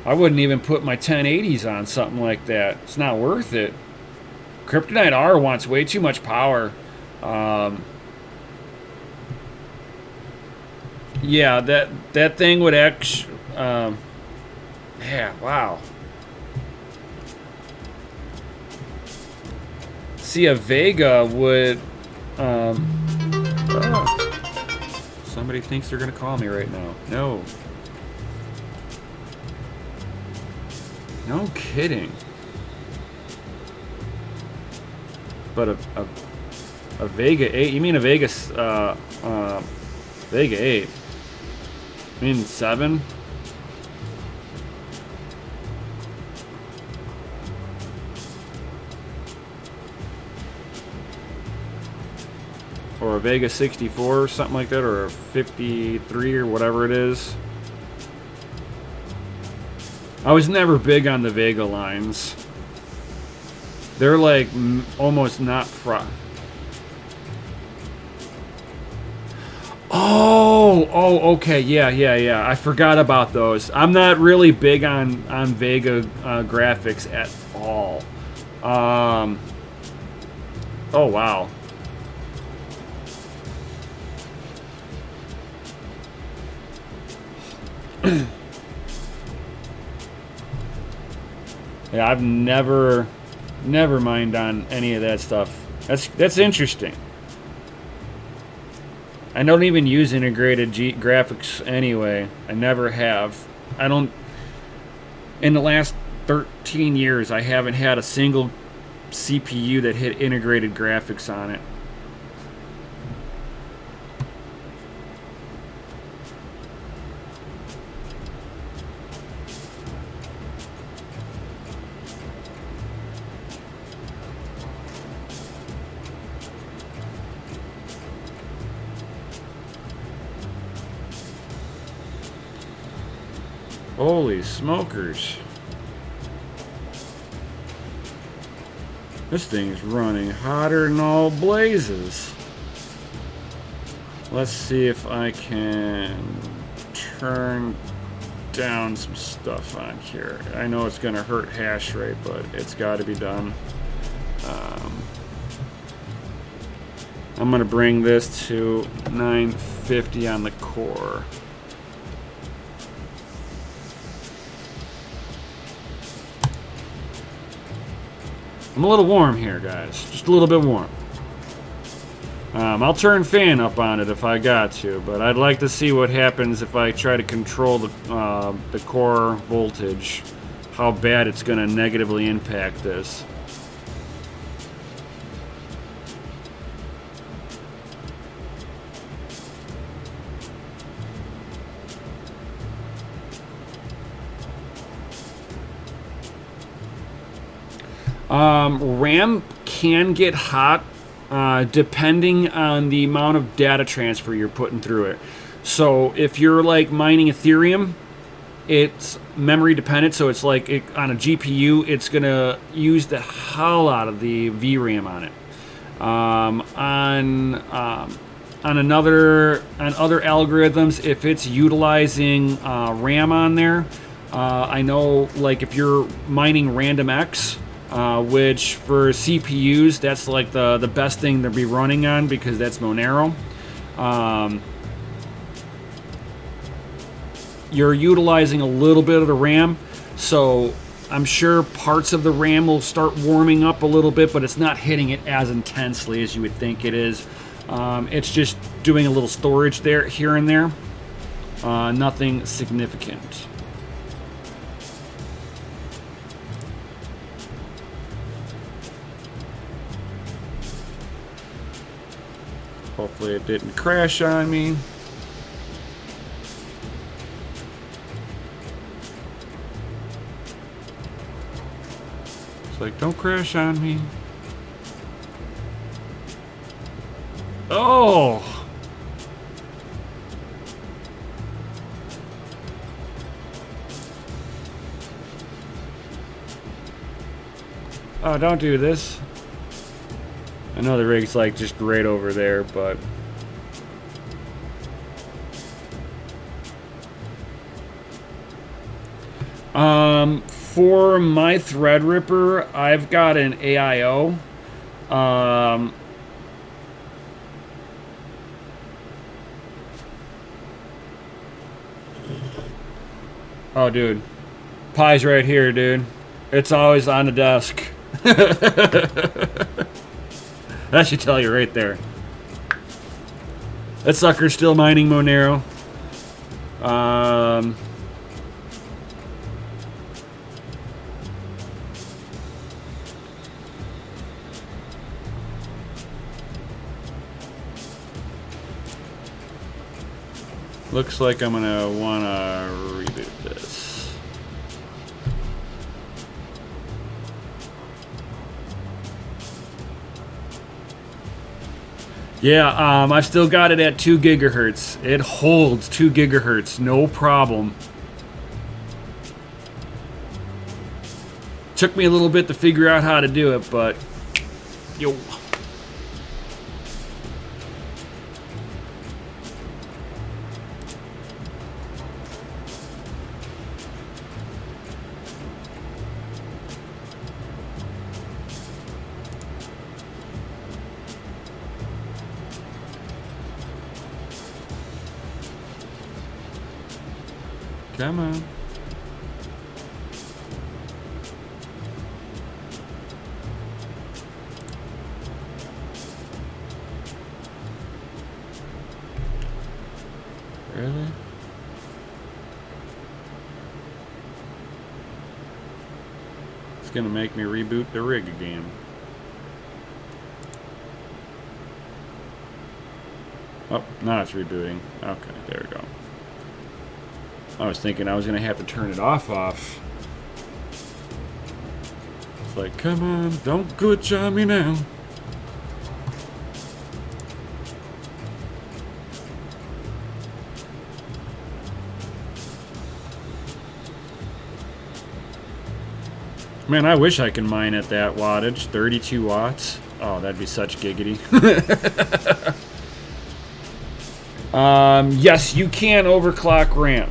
I wouldn't even put my 1080s on something like that. It's not worth it. Kryptonite R wants way too much power. Yeah, that thing would actually... yeah, wow. See, a Vega would... somebody thinks they're going to call me right now. No. No kidding. But a Vega 8? You mean a Vega... Vega 8? You mean 7? Or a Vega 64 or something like that, or a 53 or whatever it is. I was never big on the Vega lines. They're like almost not Oh, okay, yeah. I forgot about those. I'm not really big on Vega graphics at all. Oh, wow. Yeah, I've never mind on any of that stuff. That's interesting. I don't even use integrated graphics anyway. I never have. I don't... In the last 13 years, I haven't had a single CPU that hit integrated graphics on it. Holy smokers. This thing's running hotter than all blazes. Let's see if I can turn down some stuff on here. I know it's going to hurt hash rate, but it's got to be done. I'm going to bring this to 950 on the core. I'm a little warm here, guys. Just a little bit warm. I'll turn fan up on it if I got to, but I'd like to see what happens if I try to control the core voltage. How bad it's going to negatively impact this. RAM can get hot depending on the amount of data transfer you're putting through it. So if you're like mining Ethereum, it's memory dependent, so it's like on a GPU, it's gonna use the hell out of the VRAM on it. On other algorithms, if it's utilizing RAM on there, I know like if you're mining random X, which for CPUs that's like the best thing to be running on because that's Monero. You're utilizing a little bit of the RAM, so I'm sure parts of the RAM will start warming up a little bit, but it's not hitting it as intensely as you would think it is. It's just doing a little storage there, here and there. Nothing significant. Hopefully it didn't crash on me. It's like, don't crash on me. Oh! Oh, don't do this. I know the rig's like just right over there, but... For my Threadripper, I've got an AIO. Oh, dude. Pie's right here, dude. It's always on the desk. That should tell you right there. That sucker's still mining Monero. Looks like I'm gonna wanna reboot this. Yeah, I've still got it at 2 gigahertz. It holds 2 gigahertz, no problem. Took me a little bit to figure out how to do it, but yo. Come on. Really? It's gonna make me reboot the rig again. Oh, now it's rebooting. Okay, there we go. I was thinking I was going to have to turn it off. It's like, come on, don't glitch on me now. Man, I wish I could mine at that wattage, 32 watts. Oh, that'd be such giggity. Yes, you can overclock RAM.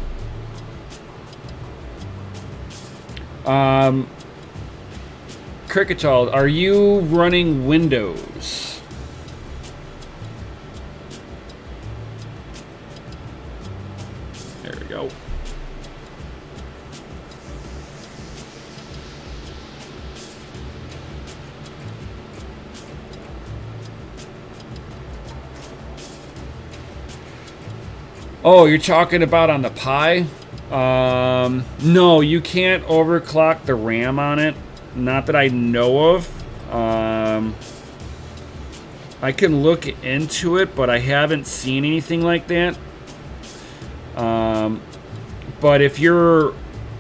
Cricketall, are you running Windows? There we go. Oh, you're talking about on the Pi? No, you can't overclock the RAM on it. Not that I know of. I can look into it, but I haven't seen anything like that. But if you're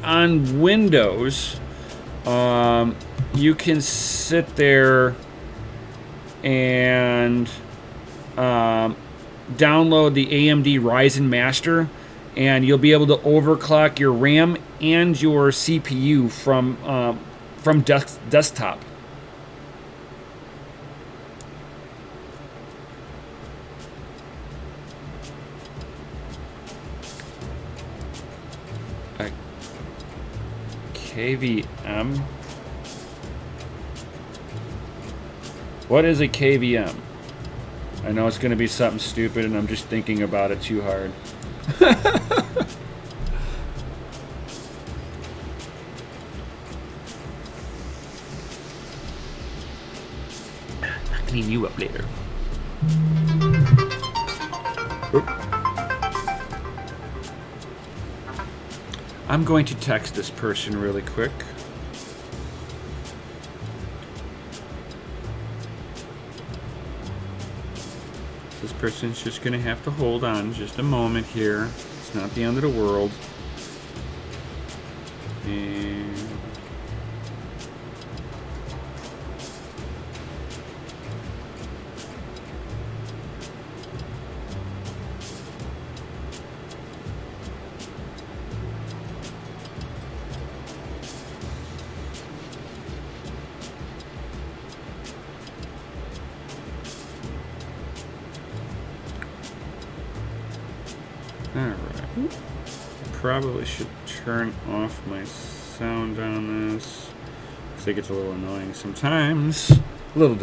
on Windows, you can sit there and download the AMD Ryzen Master, and you'll be able to overclock your RAM and your CPU from desktop. KVM? What is a KVM? I know it's going to be something stupid, and I'm just thinking about it too hard. I'll clean you up later. Oop. I'm going to text this person really quick. This person's just going to have to hold on just a moment here. It's not the end of the world. And alright. Probably should turn off my sound on this. I think it's a little annoying sometimes. A little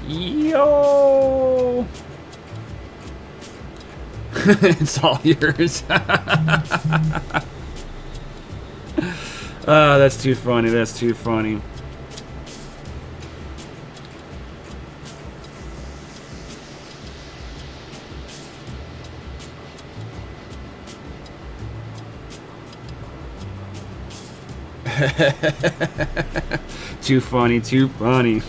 Yo! It's all yours. Oh, that's too funny. That's too funny. Too funny, too funny.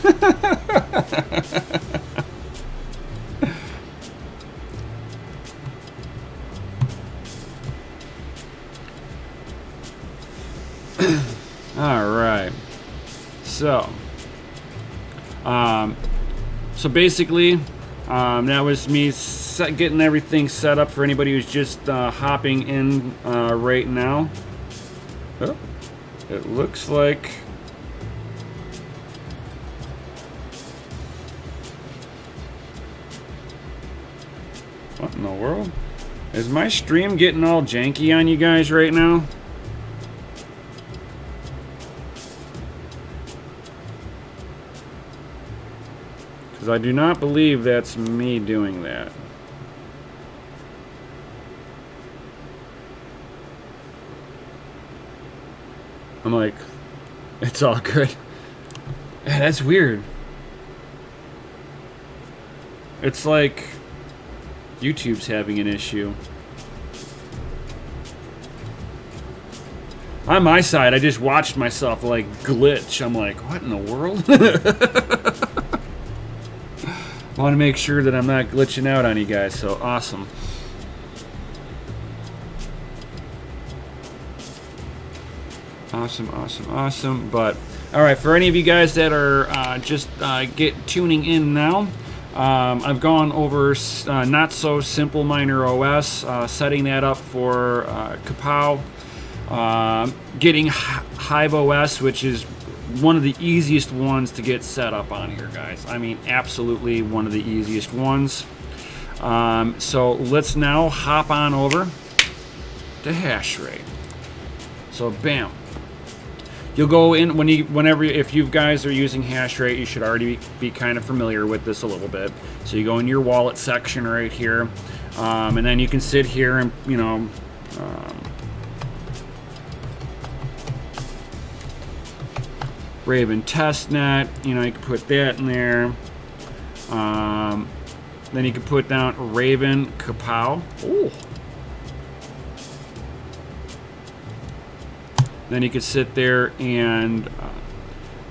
All right. So basically, that was me getting everything set up for anybody who's just hopping in right now. Oh, it looks like what in the world? Is my stream getting all janky on you guys right now? Because I do not believe that's me doing that. I'm like, it's all good. Yeah, that's weird. It's like YouTube's having an issue. On my side, I just watched myself like glitch. I'm like, what in the world? I want to make sure that I'm not glitching out on you guys, so awesome. Awesome. But all right, for any of you guys that are just tuning in now, I've gone over Not So Simple Miner OS, setting that up for KawPow, getting Hive OS, which is one of the easiest ones to get set up on here, guys. I mean, absolutely one of the easiest ones. So let's now hop on over to hash rate. So bam. You'll go in if you guys are using hash rate, you should already be kind of familiar with this a little bit. So you go in your wallet section right here, and then you can sit here and Raven testnet, you can put that in there. Then you can put down Raven KawPow. Ooh. Then you could sit there and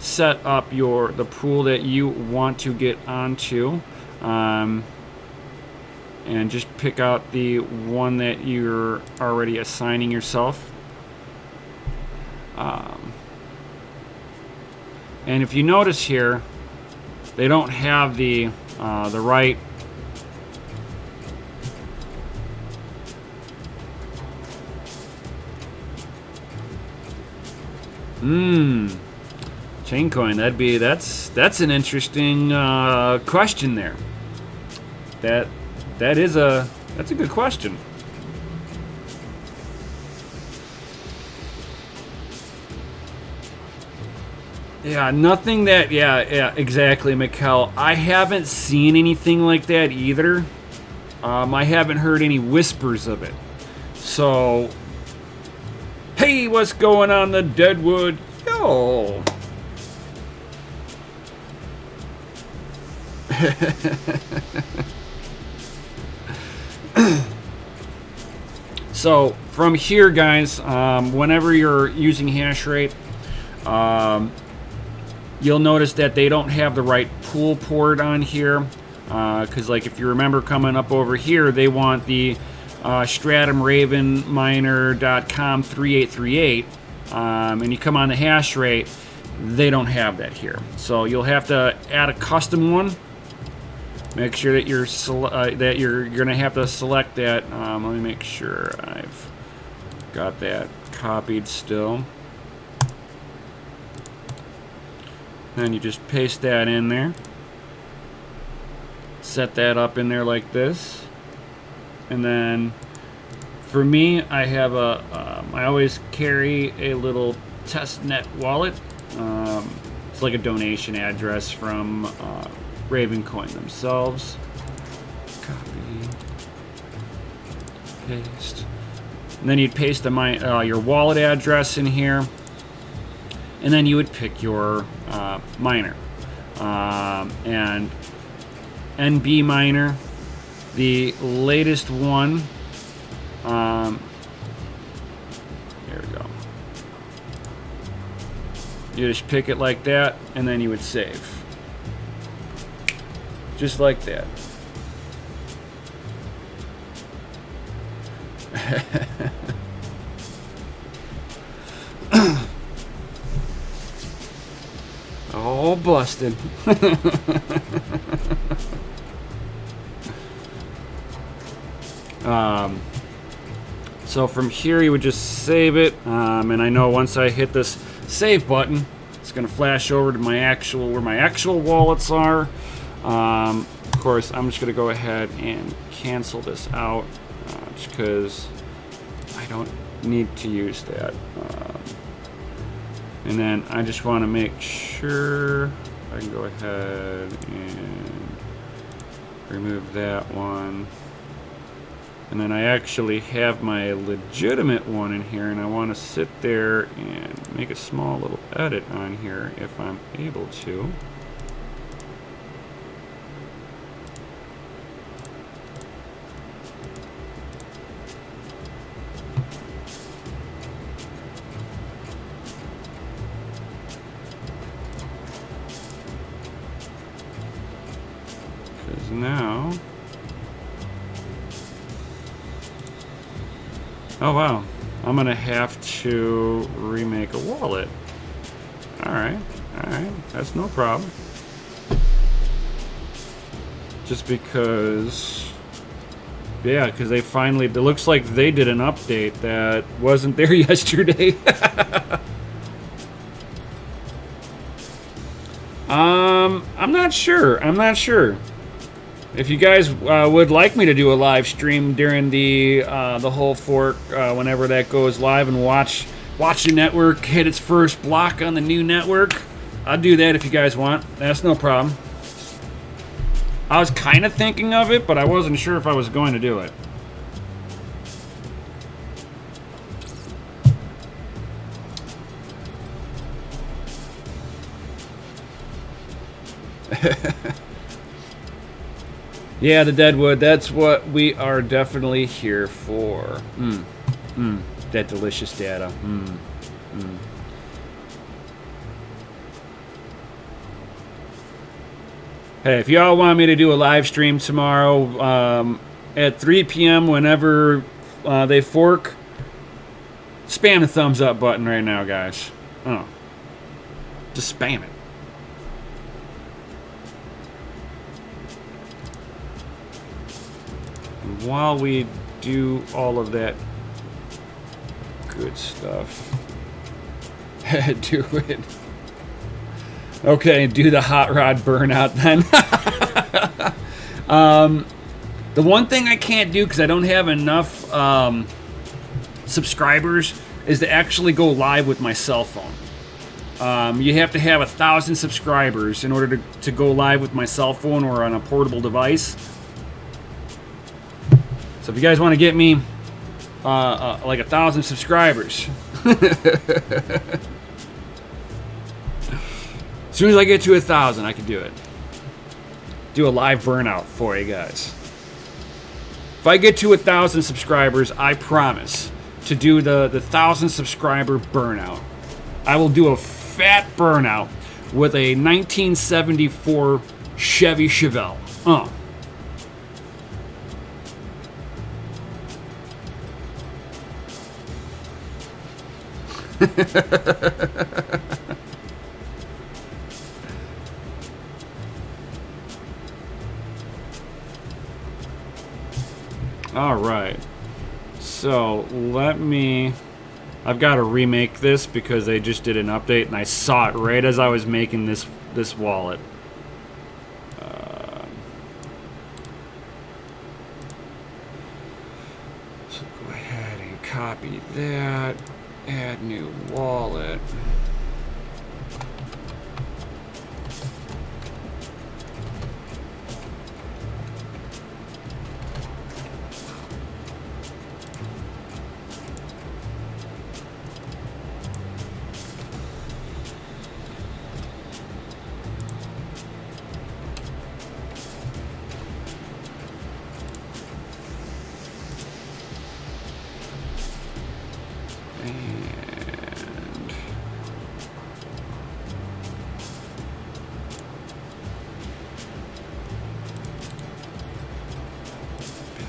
set up the pool that you want to get onto, and just pick out the one that you're already assigning yourself. And if you notice here, they don't have the right chain coin. That's an interesting question there. That's a good question. Yeah, nothing that, yeah, exactly, Mikkel. I haven't seen anything like that either. I haven't heard any whispers of it. So, hey, what's going on, the Deadwood? Yo! So, from here, guys, whenever you're using hash rate, you'll notice that they don't have the right pool port on here, because like if you remember coming up over here, they want the stratumravenminer.com 3838, and you come on the hash rate, they don't have that here. So you'll have to add a custom one. Make sure that you're gonna have to select that. Let me make sure I've got that copied still. Then you just paste that in there. Set that up in there like this. And then for me, I have I always carry a little testnet wallet. It's like a donation address from Ravencoin themselves. Copy, paste. And then you'd paste your wallet address in here. And then you would pick your miner. And NB miner, the latest one. There we go. You just pick it like that, and then you would save. Just like that. All busted. So from here you would just save it, and I know once I hit this save button, it's going to flash over to where my actual wallets are. Of course, I'm just going to go ahead and cancel this out, just because I don't need to use that. And then I just want to make sure I can go ahead and remove that one. And then I actually have my legitimate one in here, and I want to sit there and make a small little edit on here if I'm able to. Because now... Oh wow, I'm gonna have to remake a wallet. Alright, that's no problem. Just because, yeah, because they finally, it looks like they did an update that wasn't there yesterday. I'm not sure. If you guys would like me to do a live stream during the whole fork, whenever that goes live, and watch the network hit its first block on the new network, I'll do that if you guys want. That's no problem. I was kind of thinking of it, but I wasn't sure if I was going to do it. Yeah, the Deadwood, that's what we are definitely here for. That delicious data. Hey, if y'all want me to do a live stream tomorrow at 3 p.m. whenever they fork, spam the thumbs up button right now, guys. Oh, just spam it. And while we do all of that good stuff, do it. Okay, do the hot rod burnout then. The one thing I can't do because I don't have enough subscribers is to actually go live with my cell phone. You have to have 1,000 subscribers in order to go live with my cell phone or on a portable device. So if you guys want to get me like 1,000 subscribers, as soon as I get to 1,000, I can do it. Do a live burnout for you guys. If I get to 1,000 subscribers, I promise to do the 1,000 subscriber burnout. I will do a fat burnout with a 1974 Chevy Chevelle. All right. So I've got to remake this because they just did an update and I saw it right as I was making this wallet. So go ahead and copy that. Add new wallet.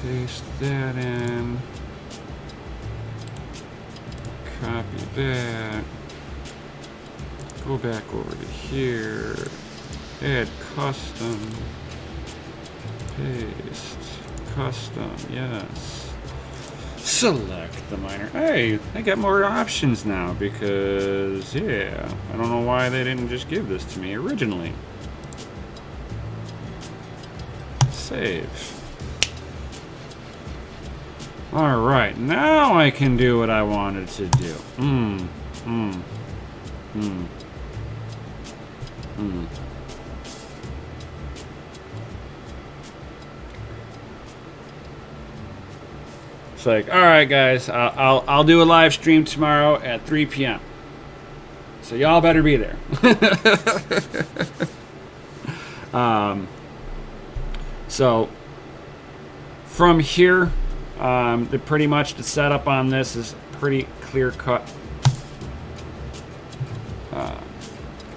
Paste that in. Copy that. Go back over to here. Add custom. Paste. Custom. Yes. Select the miner. Hey, I got more options now because, yeah, I don't know why they didn't just give this to me originally. Save. Alright, now I can do what I wanted to do. It's like, alright guys, I'll do a live stream tomorrow at 3 p.m. So y'all better be there. So from here, pretty much the setup on this is pretty clear cut.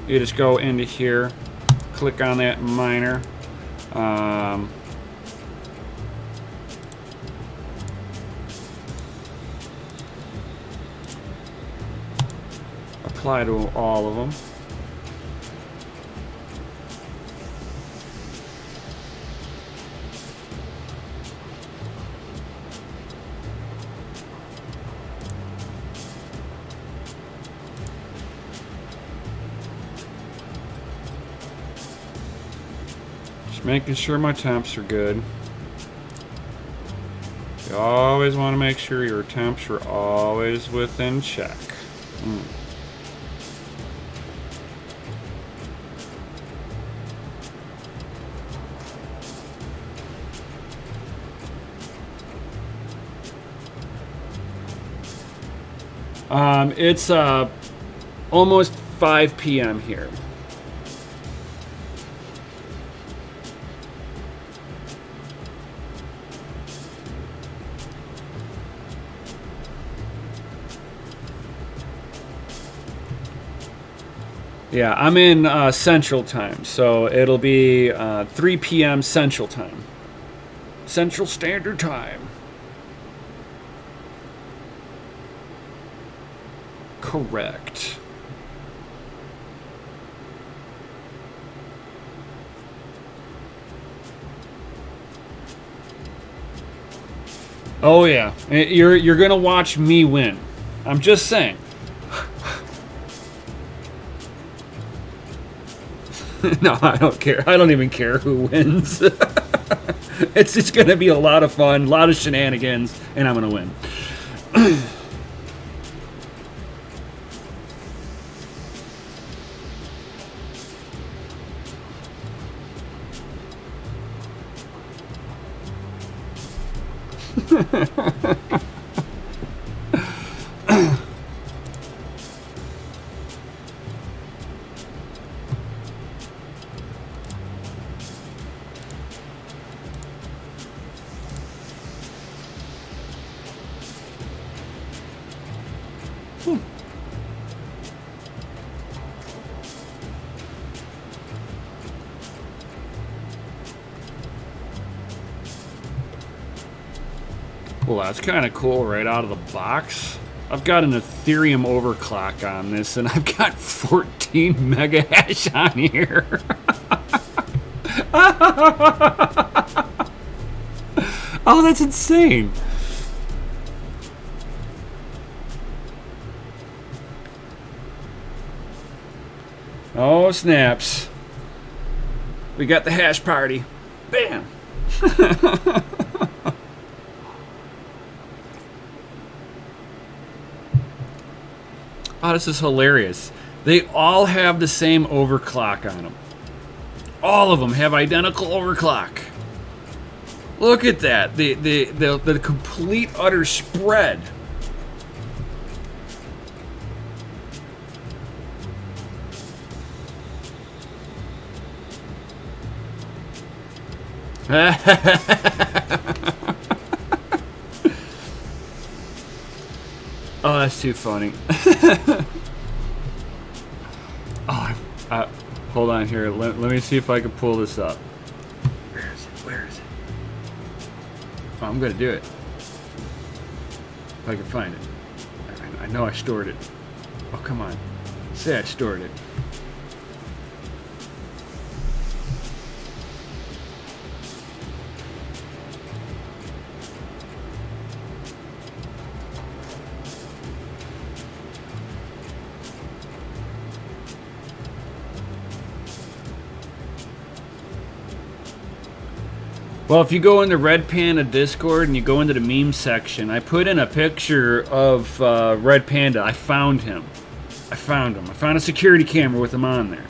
You just go into here, click on that miner. Apply to all of them. Making sure my temps are good. You always want to make sure your temps are always within check. It's almost 5 p.m. here. Yeah, I'm in Central Time, so it'll be 3 p.m. Central Time. Central Standard Time. Correct. Oh yeah, you're gonna watch me win. I'm just saying. No, I don't care. I don't even care who wins. It's gonna be a lot of fun, a lot of shenanigans, and I'm gonna win. Well, that's kind of cool right out of the box. I've got an Ethereum overclock on this, and I've got 14 mega hash on here. Oh, that's insane. Oh, snaps. We got the hash party. Bam. Oh, this is hilarious. They all have the same overclock on them. All of them have identical overclock. Look at that. The complete utter spread. Oh, that's too funny. Hold on here. Let me see if I can pull this up. Where is it? Where is it? Oh, I'm going to do it. If I can find it. I know I stored it. Oh, come on. Say I stored it. Well, if you go into Red Panda Discord and you go into the meme section, I put in a picture of Red Panda. I found him. I found him. I found a security camera with him on there.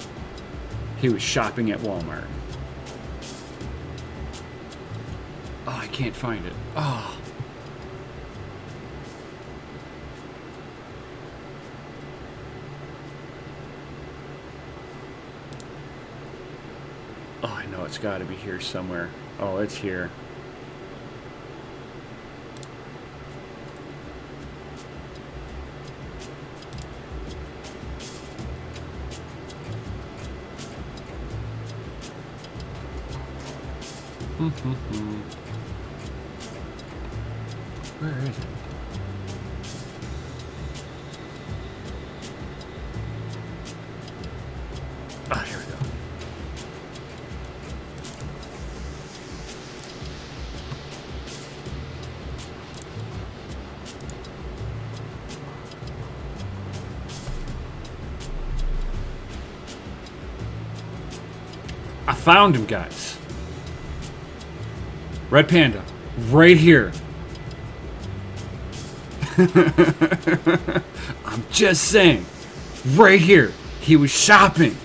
He was shopping at Walmart. Oh, I can't find it. Oh. Oh, I know it's got to be here somewhere. Oh, it's here. Where is it? Ah, here we go. I found him, guys. Red Panda, right here. I'm just saying, right here. He was shopping.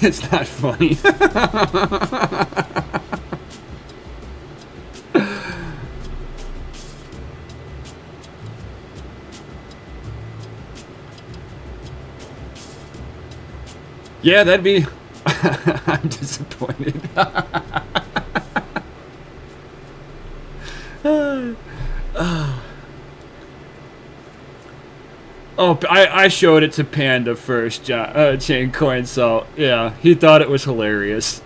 It's not funny. Yeah, that'd be... I'm disappointed. Oh, I showed it to Panda first, Chain Coin, so yeah, he thought it was hilarious.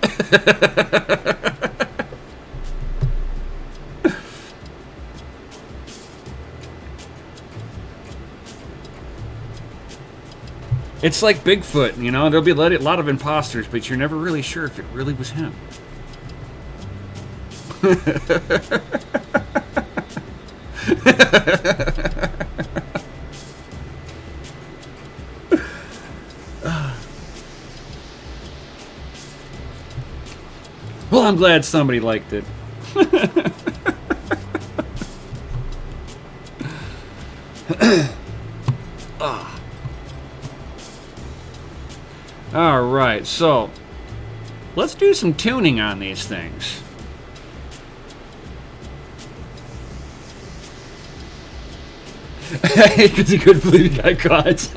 It's like Bigfoot, you know, there'll be a lot of imposters, but you're never really sure if it really was him. Well, I'm glad somebody liked it. Alright, so let's do some tuning on these things. Because he couldn't believe he got caught.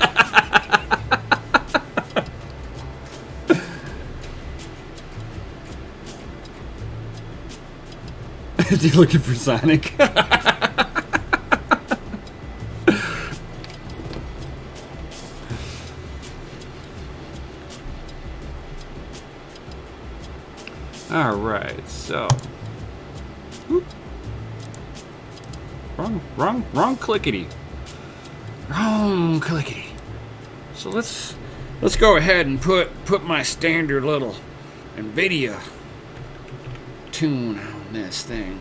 Is he looking for Sonic? Alright, so... Whoop. Wrong clickety. Wrong clickety. So let's go ahead and put my standard little NVIDIA tune on this thing.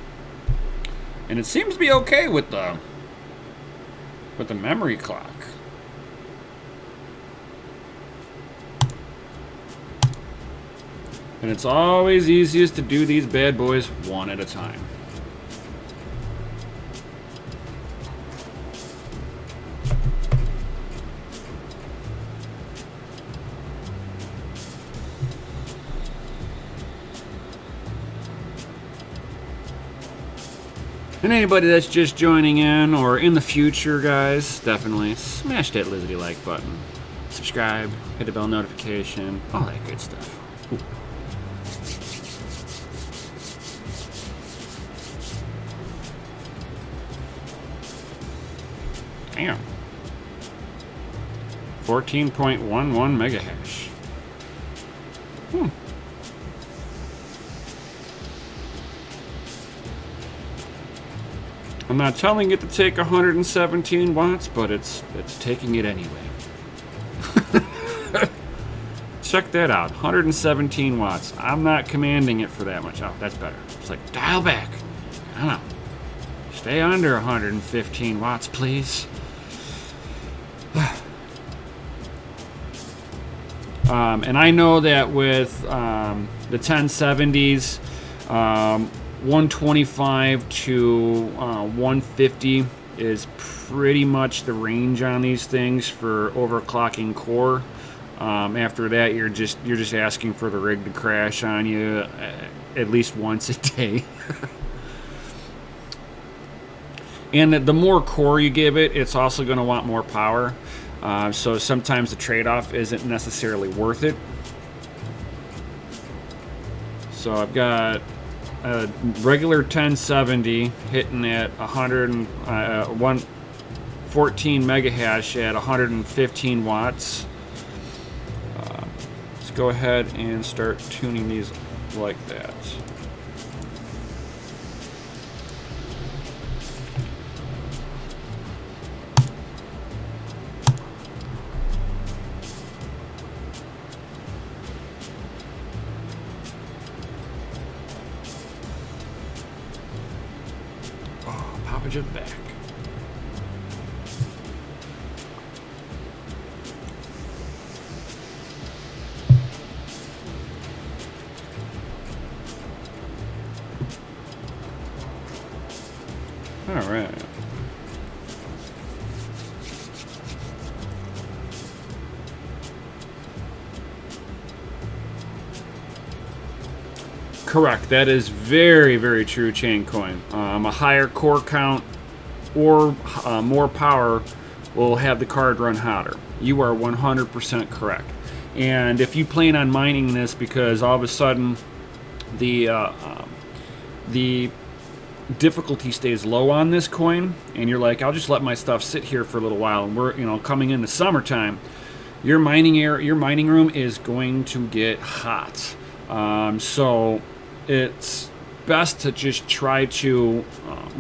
And it seems to be okay with the memory clock. And it's always easiest to do these bad boys one at a time. And anybody that's just joining in or in the future, guys, definitely smash that lizardy like button. Subscribe, hit the bell notification, all that good stuff. Ooh. Damn. 14.11 megahash. I'm not telling it to take 117 watts, but it's taking it anyway. Check that out, 117 watts. I'm not commanding it for that much. Oh, that's better. It's like, dial back. I don't know. Stay under 115 watts, please. And I know that with the 1070s, 125 to 150 is pretty much the range on these things for overclocking core. After that, you're just asking for the rig to crash on you at least once a day. And the more core you give it, it's also going to want more power. So sometimes the trade-off isn't necessarily worth it. So I've got a regular 1070 hitting at 114 megahash at 115 watts. Let's go ahead and start tuning these like that. It back. All right. Correct. That is very, very true, Chain Coin. A higher core count or more power will have the card run hotter. You are 100% correct. And if you plan on mining this because all of a sudden the difficulty stays low on this coin, and you're like, I'll just let my stuff sit here for a little while, and we're coming into summertime, your mining room is going to get hot. So it's best to just try to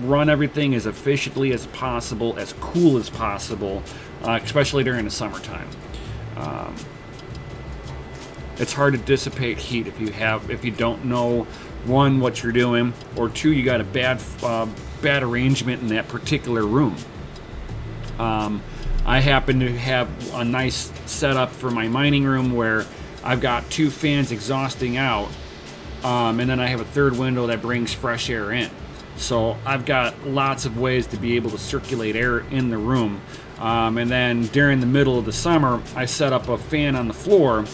run everything as efficiently as possible, as cool as possible, especially during the summertime. It's hard to dissipate heat if you don't know, one, what you're doing, or two, you got a bad arrangement in that particular room. I happen to have a nice setup for my mining room where I've got 2 fans exhausting out, and then I have a third window that brings fresh air in. So I've got lots of ways to be able to circulate air in the room. And then during the middle of the summer, I set up a fan on the floor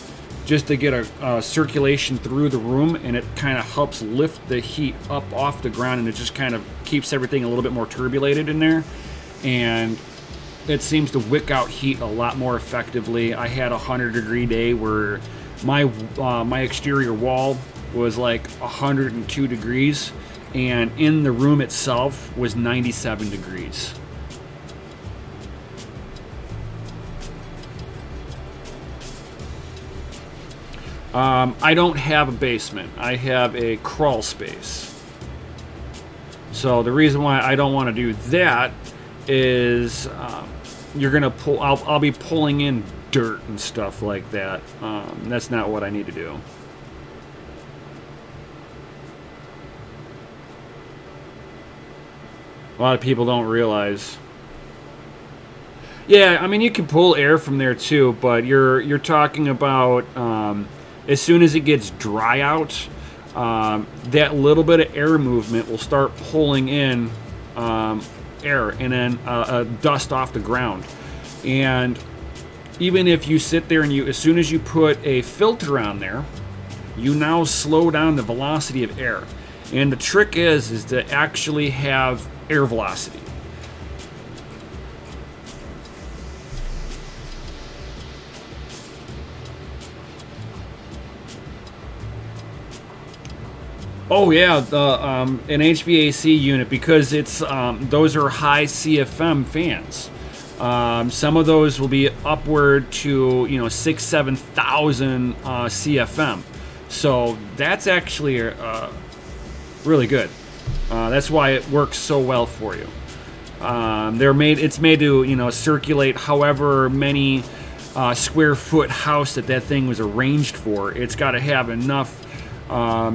just to get a circulation through the room, and it kind of helps lift the heat up off the ground, and it just kind of keeps everything a little bit more turbulated in there, and it seems to wick out heat a lot more effectively. I had a 100-degree day where my exterior wall was like 102 degrees, and in the room itself was 97 degrees. I don't have a basement. I have a crawl space. So the reason why I don't want to do that is you're gonna pull. I'll be pulling in dirt and stuff like that. That's not what I need to do. A lot of people don't realize. Yeah, I mean you can pull air from there too, but you're talking about as soon as it gets dry out, that little bit of air movement will start pulling in air and then dust off the ground. And even if you sit there and as soon as you put a filter on there, you now slow down the velocity of air. And the trick is to actually have air velocity. Oh yeah, an HVAC unit, because it's those are high CFM fans. Some of those will be upward to 6,000-7,000 CFM. So that's actually really good. That's why it works so well for you. It's made to circulate however many square foot house that thing was arranged for. It's got to have enough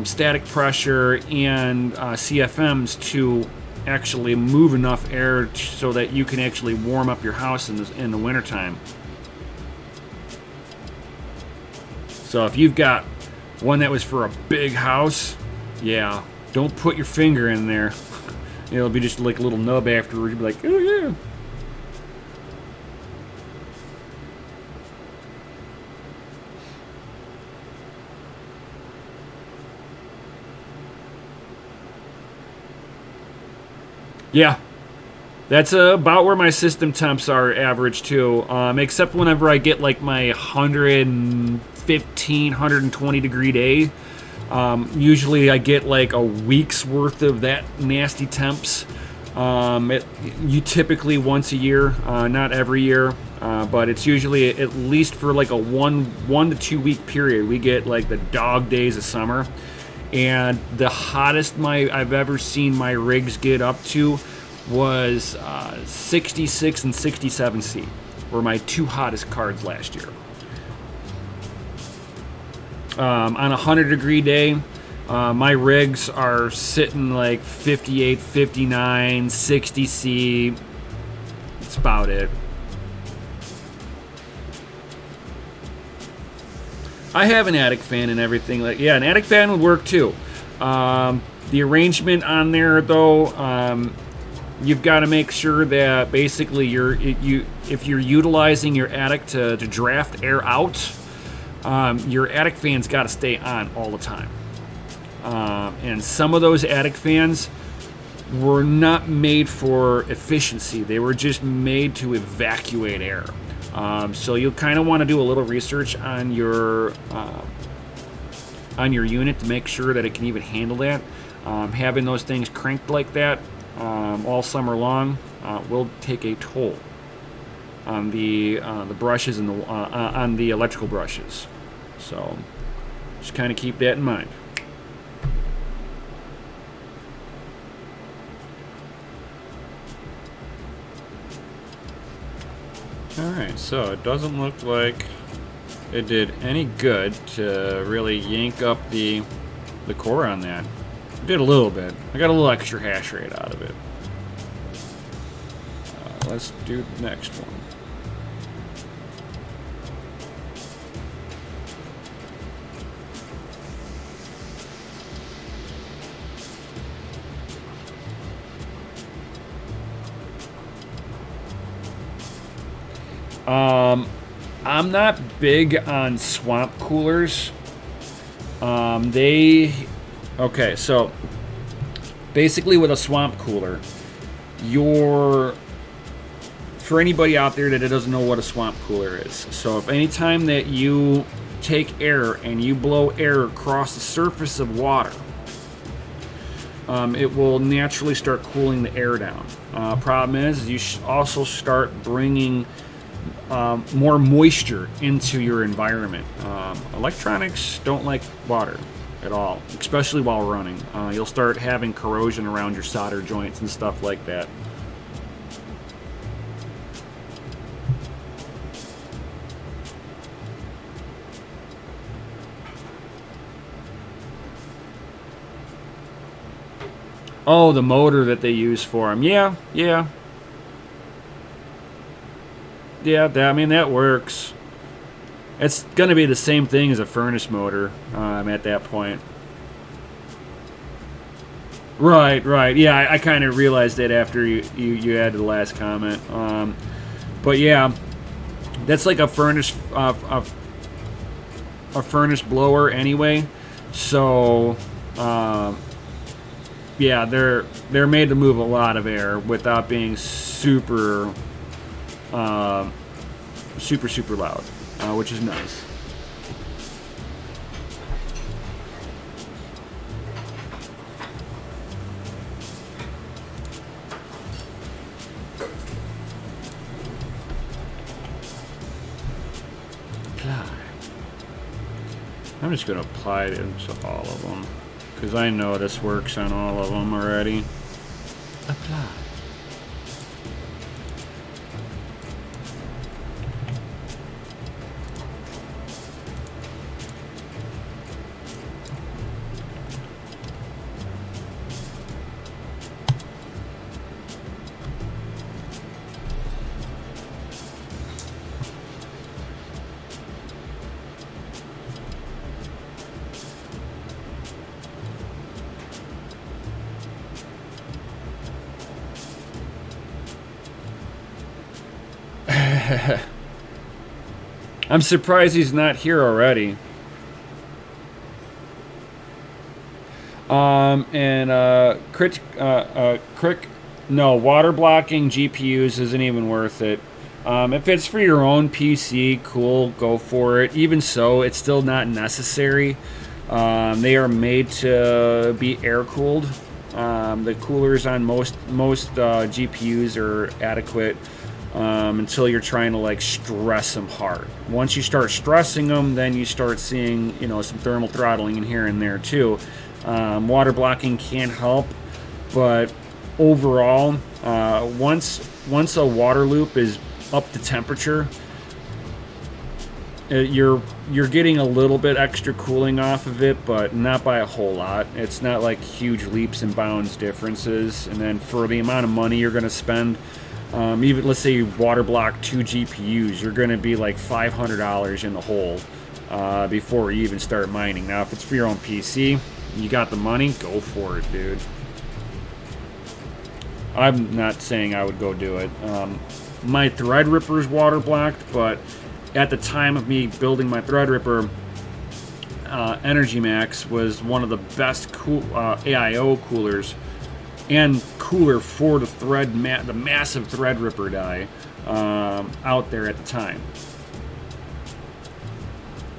static pressure and CFMs to actually move enough air so that you can actually warm up your house in the wintertime. So if you've got one that was for a big house, yeah, don't put your finger in there. It'll be just like a little nub afterwards. You'll be like, oh yeah. Yeah, that's about where my system temps are average too, except whenever I get like my 115, 120 degree day. Usually I get like a week's worth of that nasty temps. You typically once a year, not every year, but it's usually at least for like a one to 2 week period. We get like the dog days of summer. And the hottest I've ever seen my rigs get up to was 66 and 67 C, were my 2 hottest cards last year. On a 100-degree day, my rigs are sitting like 58, 59, 60 C. That's about it. I have an attic fan and everything. Yeah, an attic fan would work too. The arrangement on there, though, you've got to make sure that basically if you're utilizing your attic to draft air out, your attic fan's got to stay on all the time. And some of those attic fans were not made for efficiency. They were just made to evacuate air. So you'll kind of want to do a little research on your unit to make sure that it can even handle that. Having those things cranked like that all summer long will take a toll on the brushes and on the electrical brushes. So just kind of keep that in mind. Alright, so it doesn't look like it did any good to really yank up the core on that. It did a little bit. I got a little extra hash rate out of it. Let's do the next one. I'm not big on swamp coolers. Okay, so basically with a swamp cooler, for anybody out there that doesn't know what a swamp cooler is, so if any time that you take air and you blow air across the surface of water, it will naturally start cooling the air down. Problem is you also start bringing more moisture into your environment. Electronics don't like water at all, especially while running. You'll start having corrosion around your solder joints and stuff like that. Oh, the motor that they use for them. Yeah. I mean, that works. It's going to be the same thing as a furnace motor at that point. Right. Yeah, I kind of realized that after you added the last comment. But yeah, that's like a furnace a furnace blower anyway. So yeah, they're made to move a lot of air without being super loud, which is nice. Apply. I'm just going to apply it into all of them because I know this works on all of them already. Apply. I'm surprised he's not here already. No, water blocking GPUs isn't even worth it. If it's for your own PC, cool, go for it. Even so, it's still not necessary. They are made to be air cooled. The coolers on most GPUs are adequate until you're trying to like stress them hard. Once you start stressing them, then you start seeing some thermal throttling in here and there too. Water blocking can help, but overall, once a water loop is up to temperature, you're getting a little bit extra cooling off of it, but not by a whole lot. It's not like huge leaps and bounds differences. And then for the amount of money you're going to spend, even let's say you water block 2 GPUs, you're going to be like $500 in the hole before you even start mining. Now, if it's for your own PC, you got the money, go for it, dude. I'm not saying I would go do it. My Threadripper is water blocked, but at the time of me building my Threadripper, Energy Max was one of the best AIO coolers and cooler for the the massive Threadripper die out there at the time.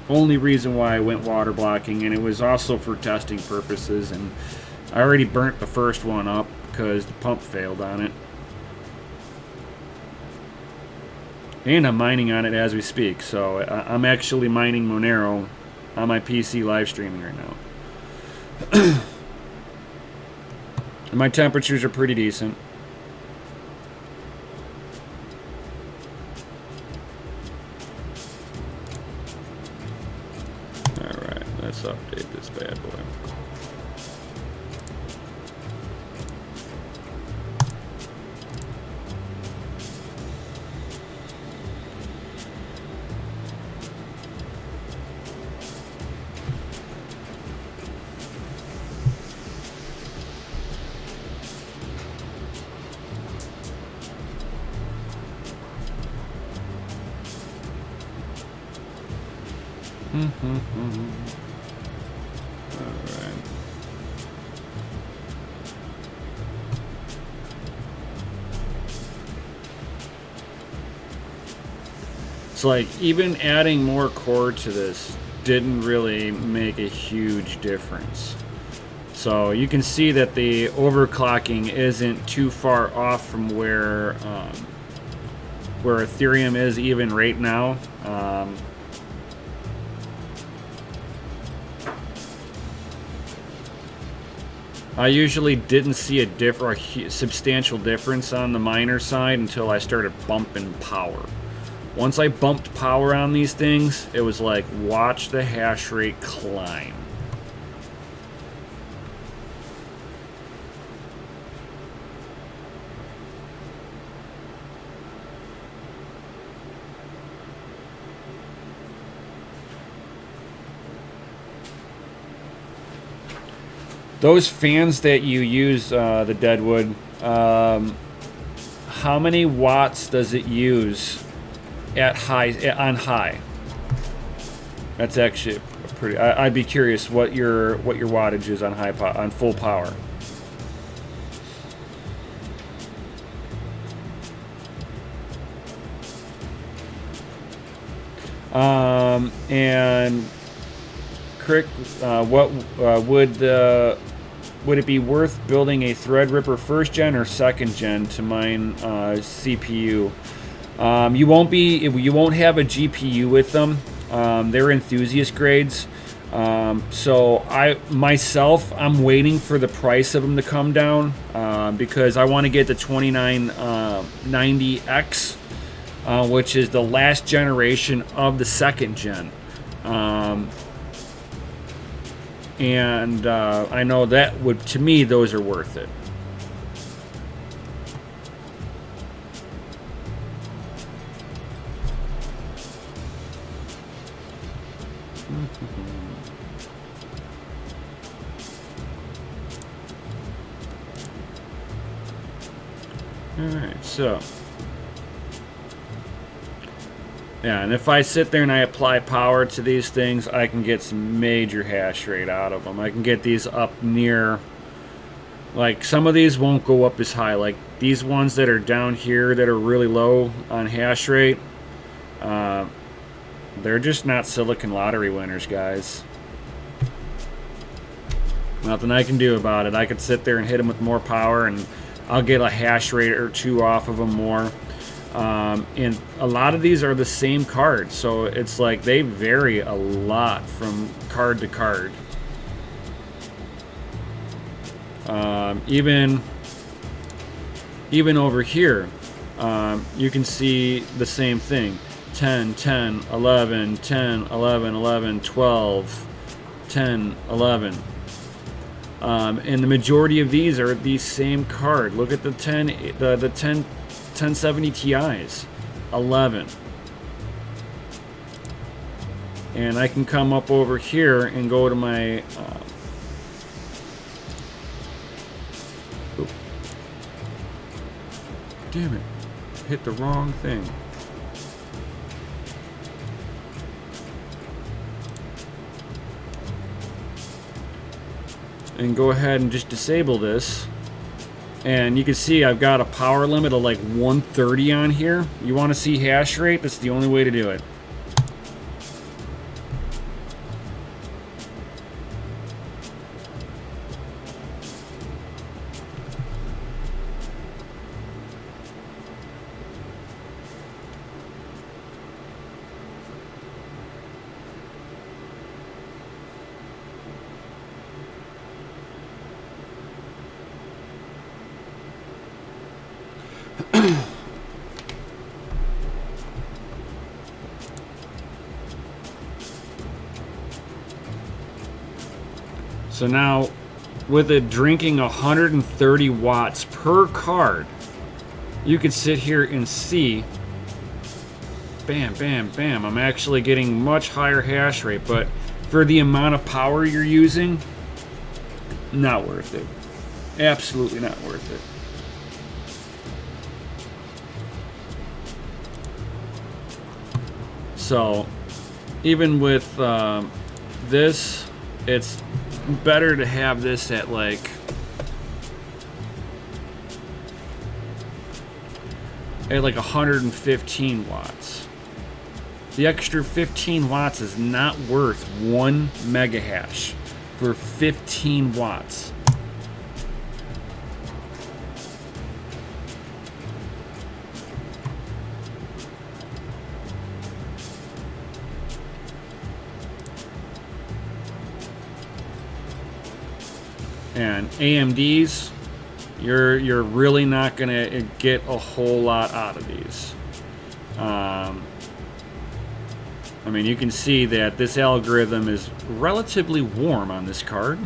Only reason why I went water blocking, and it was also for testing purposes, and I already burnt the first one up because the pump failed on it. And I'm mining on it as we speak, so I'm actually mining Monero on my PC live streaming right now. And my temperatures are pretty decent. Alright, let's update this bad boy. Alright. It's like even adding more core to this didn't really make a huge difference. So you can see that the overclocking isn't too far off from where Ethereum is even right now. I usually didn't see a substantial difference on the miner side until I started bumping power. Once I bumped power on these things, it was like, watch the hash rate climb. Those fans that you use, the Deadwood, how many watts does it use at on high? That's actually pretty. I'd be curious what your wattage is on on full power. And Crick, what would it be worth building a Threadripper first gen or second gen to mine CPU? You won't have a GPU with them. They're enthusiast grades. So I'm waiting for the price of them to come down because I want to get the 2990X, which is the last generation of the second gen. And I know that to me, those are worth it. Alright, so yeah, and if I sit there and I apply power to these things, I can get some major hash rate out of them. I can get these up near, like, some of these won't go up as high. Like these ones that are down here that are really low on hash rate, they're just not Silicon Lottery winners, guys. Nothing I can do about it. I could sit there and hit them with more power and I'll get a hash rate or two off of them more. And a lot of these are the same card, so it's like they vary a lot from card to card. Even over here, you can see the same thing. 10, 10, 11, 10, 11, 11, 12, 10, 11. And the majority of these are the same card. Look at the 1070 Ti's, 11. And I can come up over here and go to my damn it, hit the wrong thing. And go ahead and just disable this. And you can see I've got a power limit of like 130 on here. You want to see hash rate? That's the only way to do it. So now, with it drinking 130 watts per card, you can sit here and see, bam, bam, bam, I'm actually getting much higher hash rate, but for the amount of power you're using, not worth it. Absolutely not worth it. So, even with this, it's better to have this at like at like 115 watts. The extra 15 watts is not worth 1 mega hash for 15 watts. And AMDs, you're really not gonna get a whole lot out of these. I mean, you can see that this algorithm is relatively warm on this card.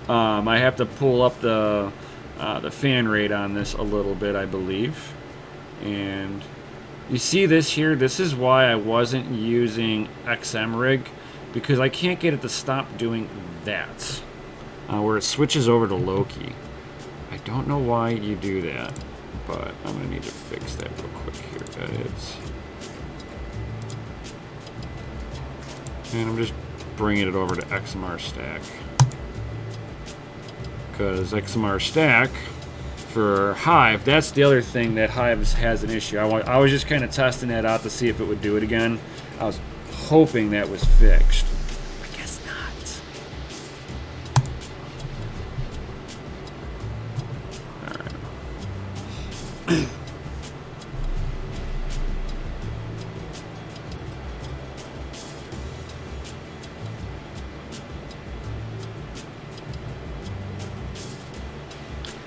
I have to pull up the fan rate on this a little bit, I believe. And you see this here. This is why I wasn't using XMRig, because I can't get it to stop doing that. Where it switches over to Loki. I don't know why you do that, but I'm gonna need to fix that real quick here. Edits. And I'm just bringing it over to XMR Stack. Because XMR Stack for Hive, that's the other thing that Hive has an issue. I was just kind of testing that out to see if it would do it again. I was hoping that was fixed. I guess not.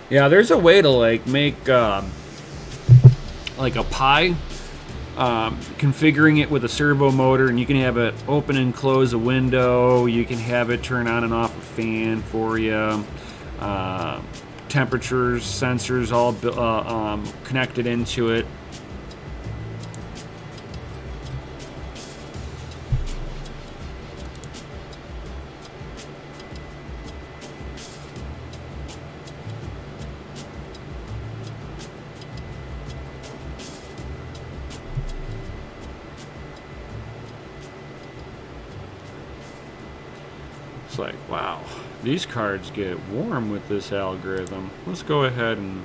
Yeah, there's a way to like make like a Pi, configuring it with a servo motor, and you can have it open and close a window. You can have it turn on and off a fan for you. Temperatures, sensors, all connected into it. It's like, wow, these cards get warm with this algorithm. Let's go ahead and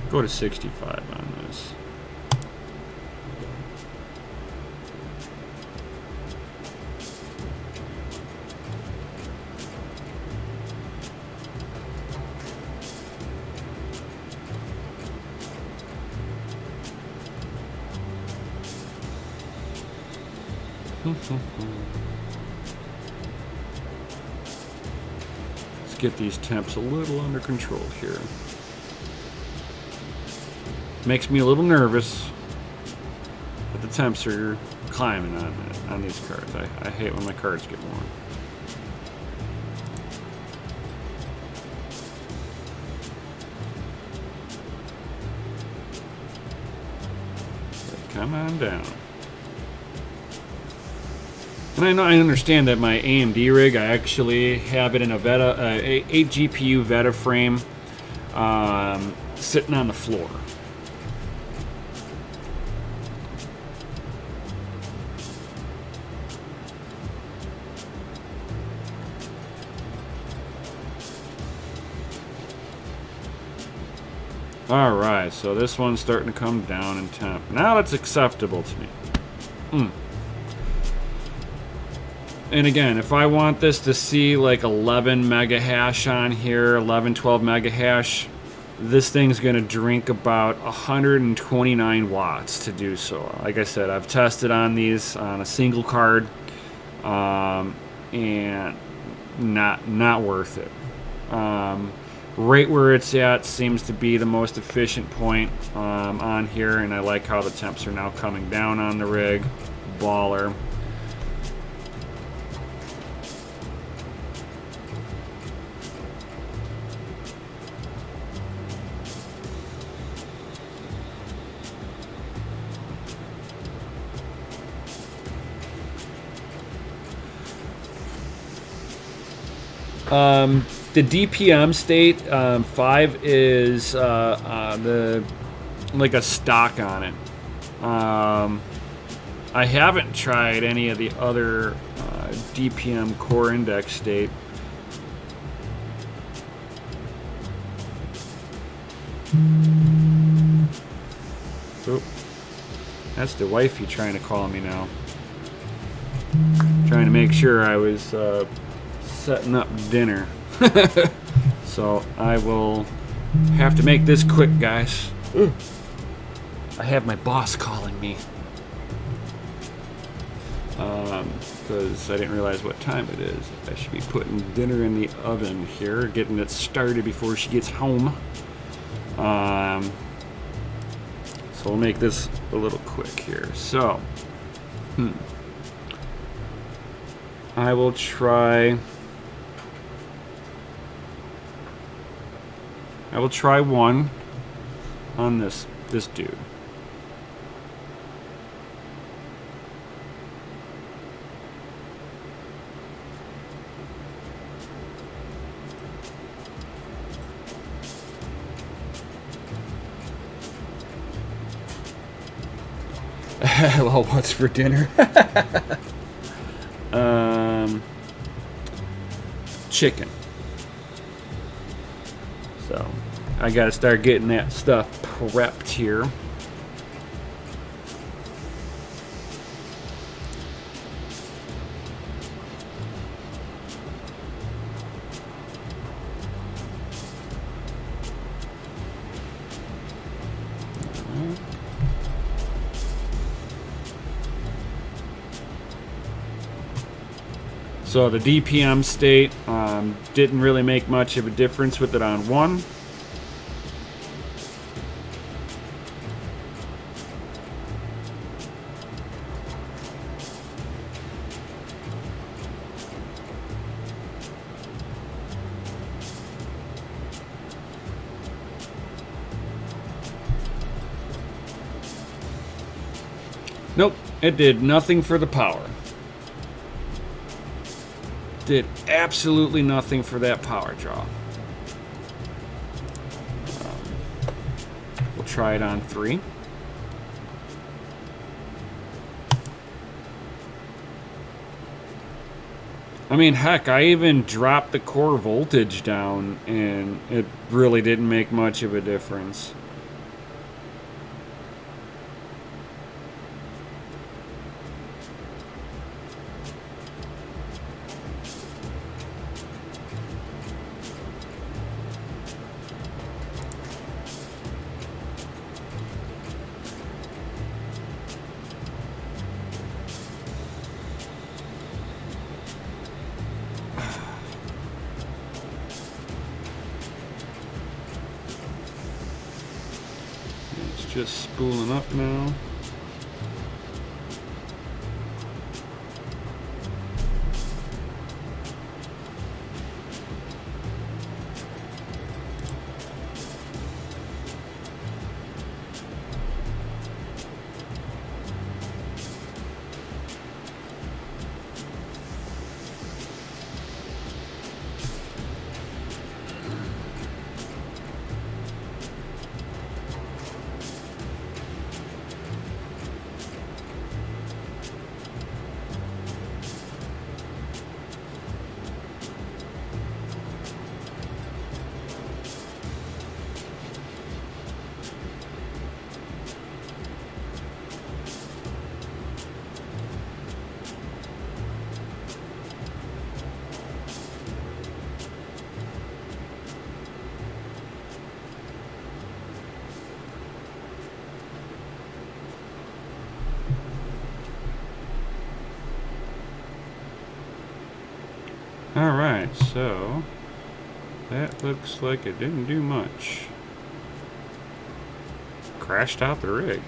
go to 65 on this. Let's get these temps a little under control here. Makes me a little nervous that the temps are climbing on these cards. I hate when my cards get warm. But come on down. And I understand that my AMD rig, I actually have it in a Veta, 8 GPU Veta frame, sitting on the floor. Alright, so this one's starting to come down in temp. Now that's acceptable to me. And again, if I want this to see like 11 mega hash on here, 11, 12 mega hash, this thing's going to drink about 129 watts to do so. Like I said, I've tested on these on a single card, and not worth it. Right where it's at seems to be the most efficient point on here, and I like how the temps are now coming down on the rig. Baller. The DPM state 5 is the like a stock on it. I haven't tried any of the other DPM core index state. Oop. That's the wifey trying to call me now. Trying to make sure I was setting up dinner. So I will have to make this quick, guys. I have my boss calling me. Because I didn't realize what time it is. I should be putting dinner in the oven here, getting it started before she gets home. So we'll make this a little quick here. So, I will try one on this dude. Well, what's for dinner? Chicken. So I gotta start getting that stuff prepped here. So the DPM state didn't really make much of a difference with it on 1. Nope, it did nothing for the power. Did absolutely nothing for that power draw. We'll try it on 3. I mean, heck, I even dropped the core voltage down and it really didn't make much of a difference. Just spooling up now. Alright, so that looks like it didn't do much. Crashed out the rig.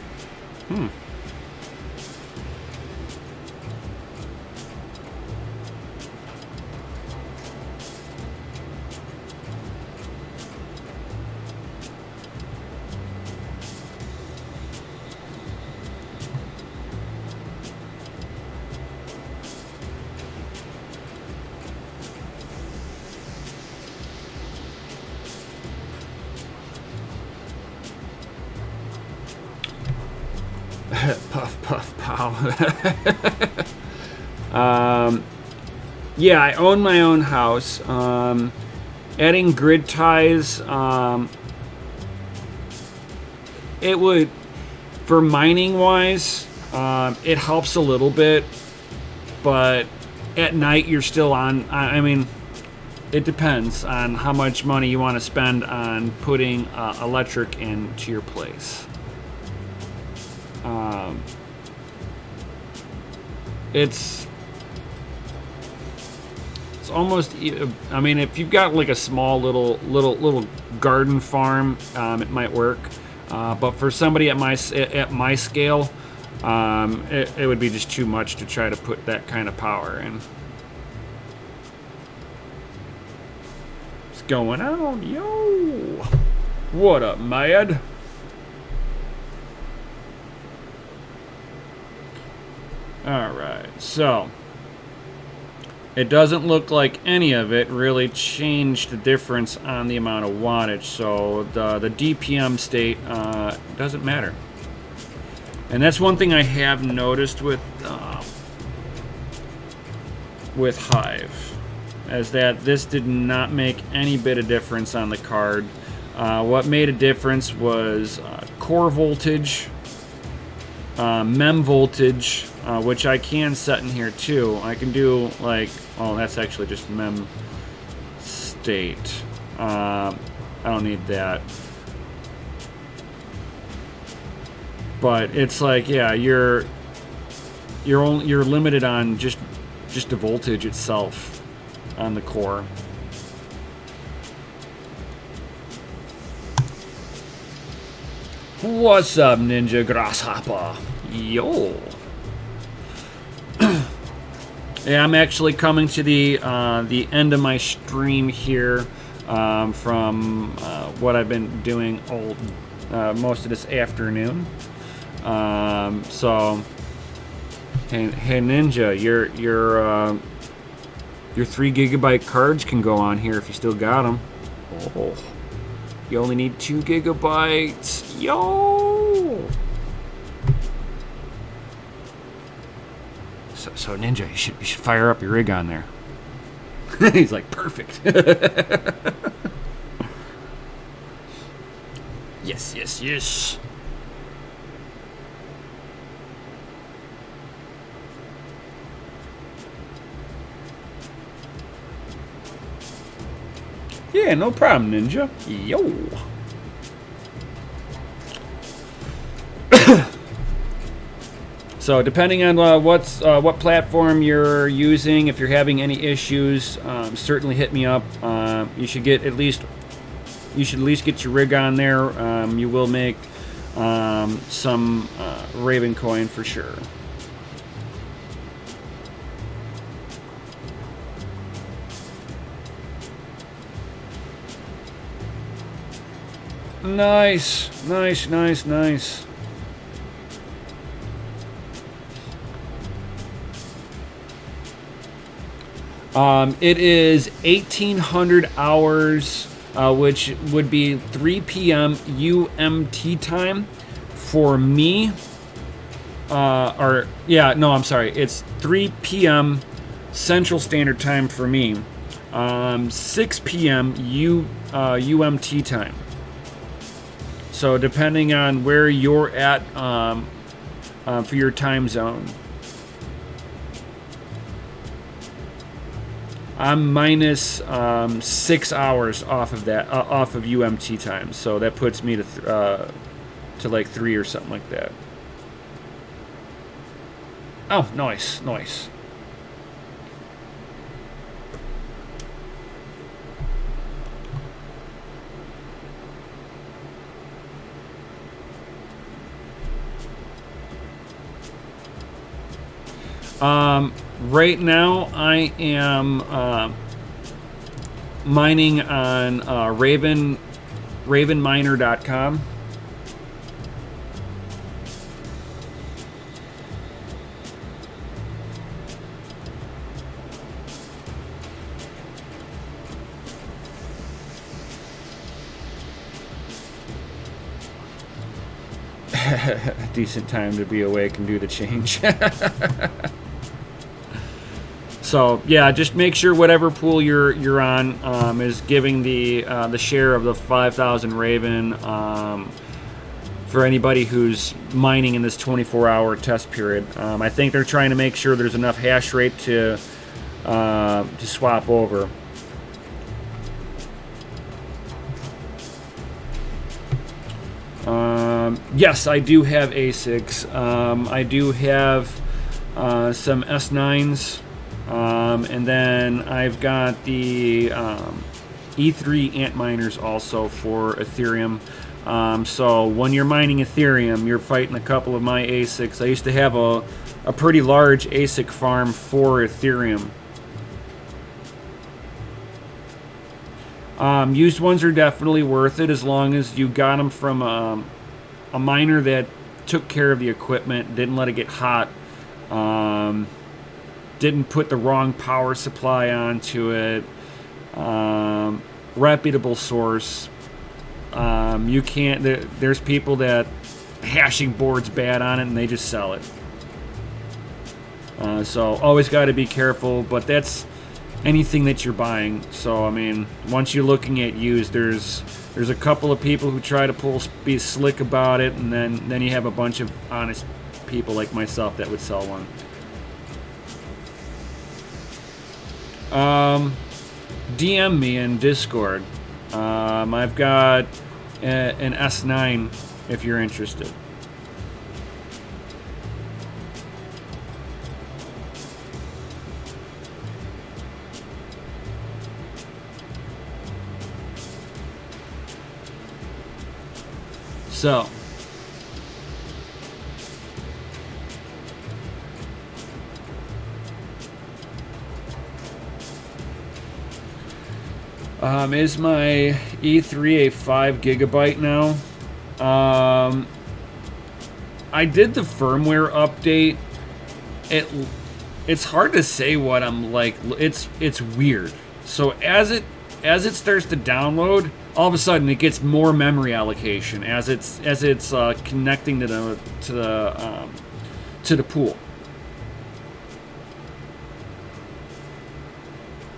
Puff, puff, pow. Yeah, I own my own house. Adding grid ties, it would, for mining wise, it helps a little bit, but at night you're still on. I mean, it depends on how much money you want to spend on putting electric into your place. It's almost. I mean, if you've got like a small little garden farm, it might work. But for somebody at my scale, it would be just too much to try to put that kind of power in. What's going on, yo? What up, Mad? Alright, so it doesn't look like any of it really changed the difference on the amount of wattage, so the DPM state doesn't matter. And that's one thing I have noticed with Hive, is that this did not make any bit of difference on the card. What made a difference was core voltage, mem voltage, which I can set in here too. I can do like, oh, that's actually just mem state. I don't need that. But it's like, yeah, you're limited on just the voltage itself on the core. What's up, Ninja Grasshopper? Yo. Yeah, I'm actually coming to the end of my stream here from what I've been doing most of this afternoon. So, hey Ninja, your 3 gigabyte cards can go on here if you still got them. Oh, you only need 2 gigabytes. Yo. So Ninja, you should fire up your rig on there. He's like, perfect. Yes. Yeah, no problem, Ninja. Yo. So depending on what platform you're using, if you're having any issues, certainly hit me up. You should at least get your rig on there. You will make some Raven coin for sure. Nice. It is 1800 hours, which would be 3 p.m. UMT time for me. I'm sorry. It's 3 p.m. Central Standard Time for me. 6 p.m. UMT time. So depending on where you're at for your time zone. I'm minus 6 hours off of that, off of UMT time. So that puts me to like 3 or something like that. Oh, nice. Right now, I am mining on ravenminer.com. Decent time to be awake and do the change. So yeah, just make sure whatever pool you're on is giving the share of the 5,000 Raven for anybody who's mining in this 24-hour test period. I think they're trying to make sure there's enough hash rate to swap over. Yes, I do have ASICs. I do have some S9s. And then I've got the E3 Antminers also for Ethereum. So when you're mining Ethereum, you're fighting a couple of my ASICs. I used to have a pretty large ASIC farm for Ethereum. Used ones are definitely worth it as long as you got them from a miner that took care of the equipment, didn't let it get hot, didn't put the wrong power supply onto it, reputable source. You can't, there's people that hashing board's bad on it and they just sell it. So always got to be careful, but that's anything that you're buying. So I mean, once you're looking at used, there's a couple of people who try to be slick about it, and then you have a bunch of honest people like myself that would sell one. DM me in Discord. I've got an S9 if you're interested. So, is my E3 a 5 gigabyte now? I did the firmware update. It's hard to say what I'm like. It's weird. So as it starts to download, all of a sudden it gets more memory allocation as it's connecting to the pool.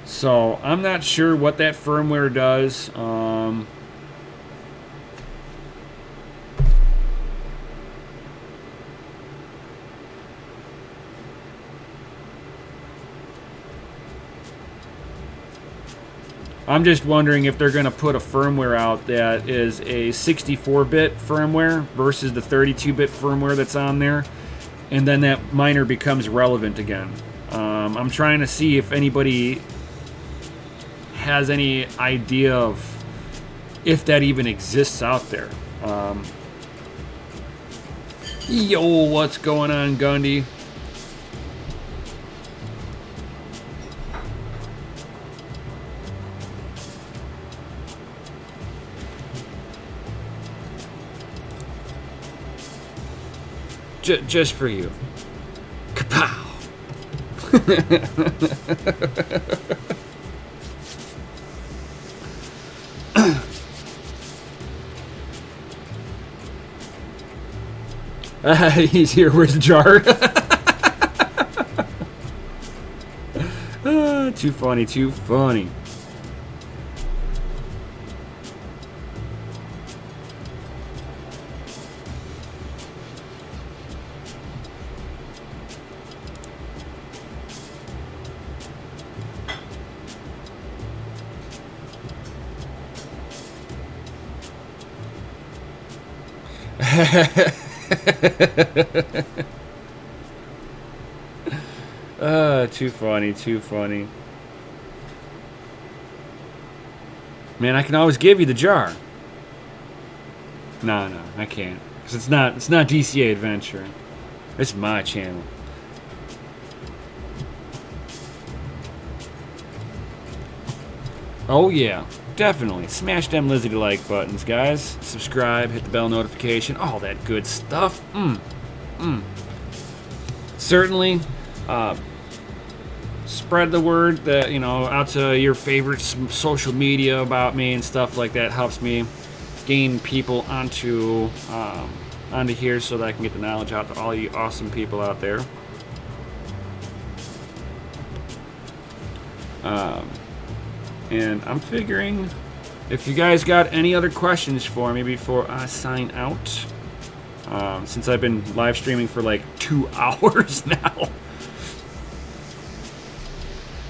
So I'm not sure what that firmware does. I'm just wondering if they're going to put a firmware out that is a 64-bit firmware versus the 32-bit firmware that's on there, and then that miner becomes relevant again. I'm trying to see if anybody has any idea of if that even exists out there. Yo, what's going on, Gundy? Just for you. KawPow! He's here. Where's the jar? Too funny, too funny. Too funny, too funny. Man, I can always give you the jar. No, I can't. Because it's not DCA Adventure. It's my channel. Oh yeah, definitely. Smash them Lizzie like buttons, guys. Subscribe, hit the bell notification, all that good stuff. Certainly, uh, spread the word that out to your favorite social media about me and stuff like that. Helps me gain people onto here so that I can get the knowledge out to all you awesome people out there. And I'm figuring if you guys got any other questions for me before I sign out, since I've been live streaming for like 2 hours now.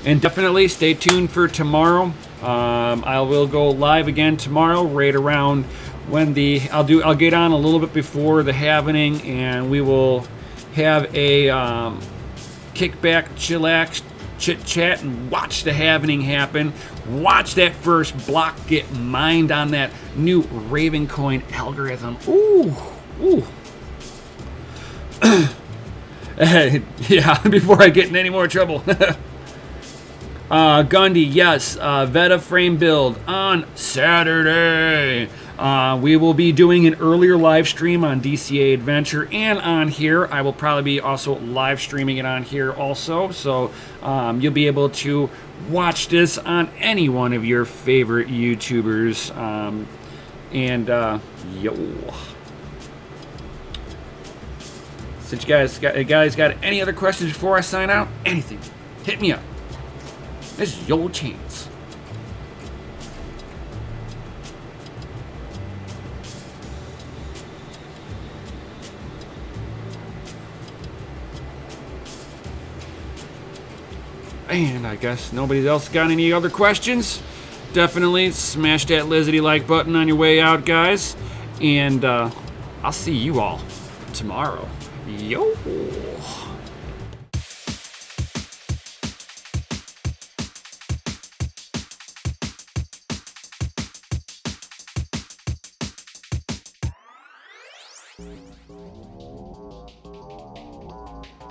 And definitely stay tuned for tomorrow. I will go live again tomorrow, right around when I'll get on a little bit before the happening, and we will have a kickback, chillax, chit chat, and watch the happening happen. Watch that first block get mined on that new Ravencoin algorithm. Ooh. Yeah, before I get in any more trouble. Gundy, yes, Veta frame build on Saturday. We will be doing an earlier live stream on DCA Adventure and on here. I will probably be also live streaming it on here also. So you'll be able to watch this on any one of your favorite YouTubers. Yo. Since you guys got any other questions before I sign out, anything, hit me up. This is your chance. And I guess nobody else got any other questions. Definitely smash that Lizzie like button on your way out, guys. And I'll see you all tomorrow. Yo.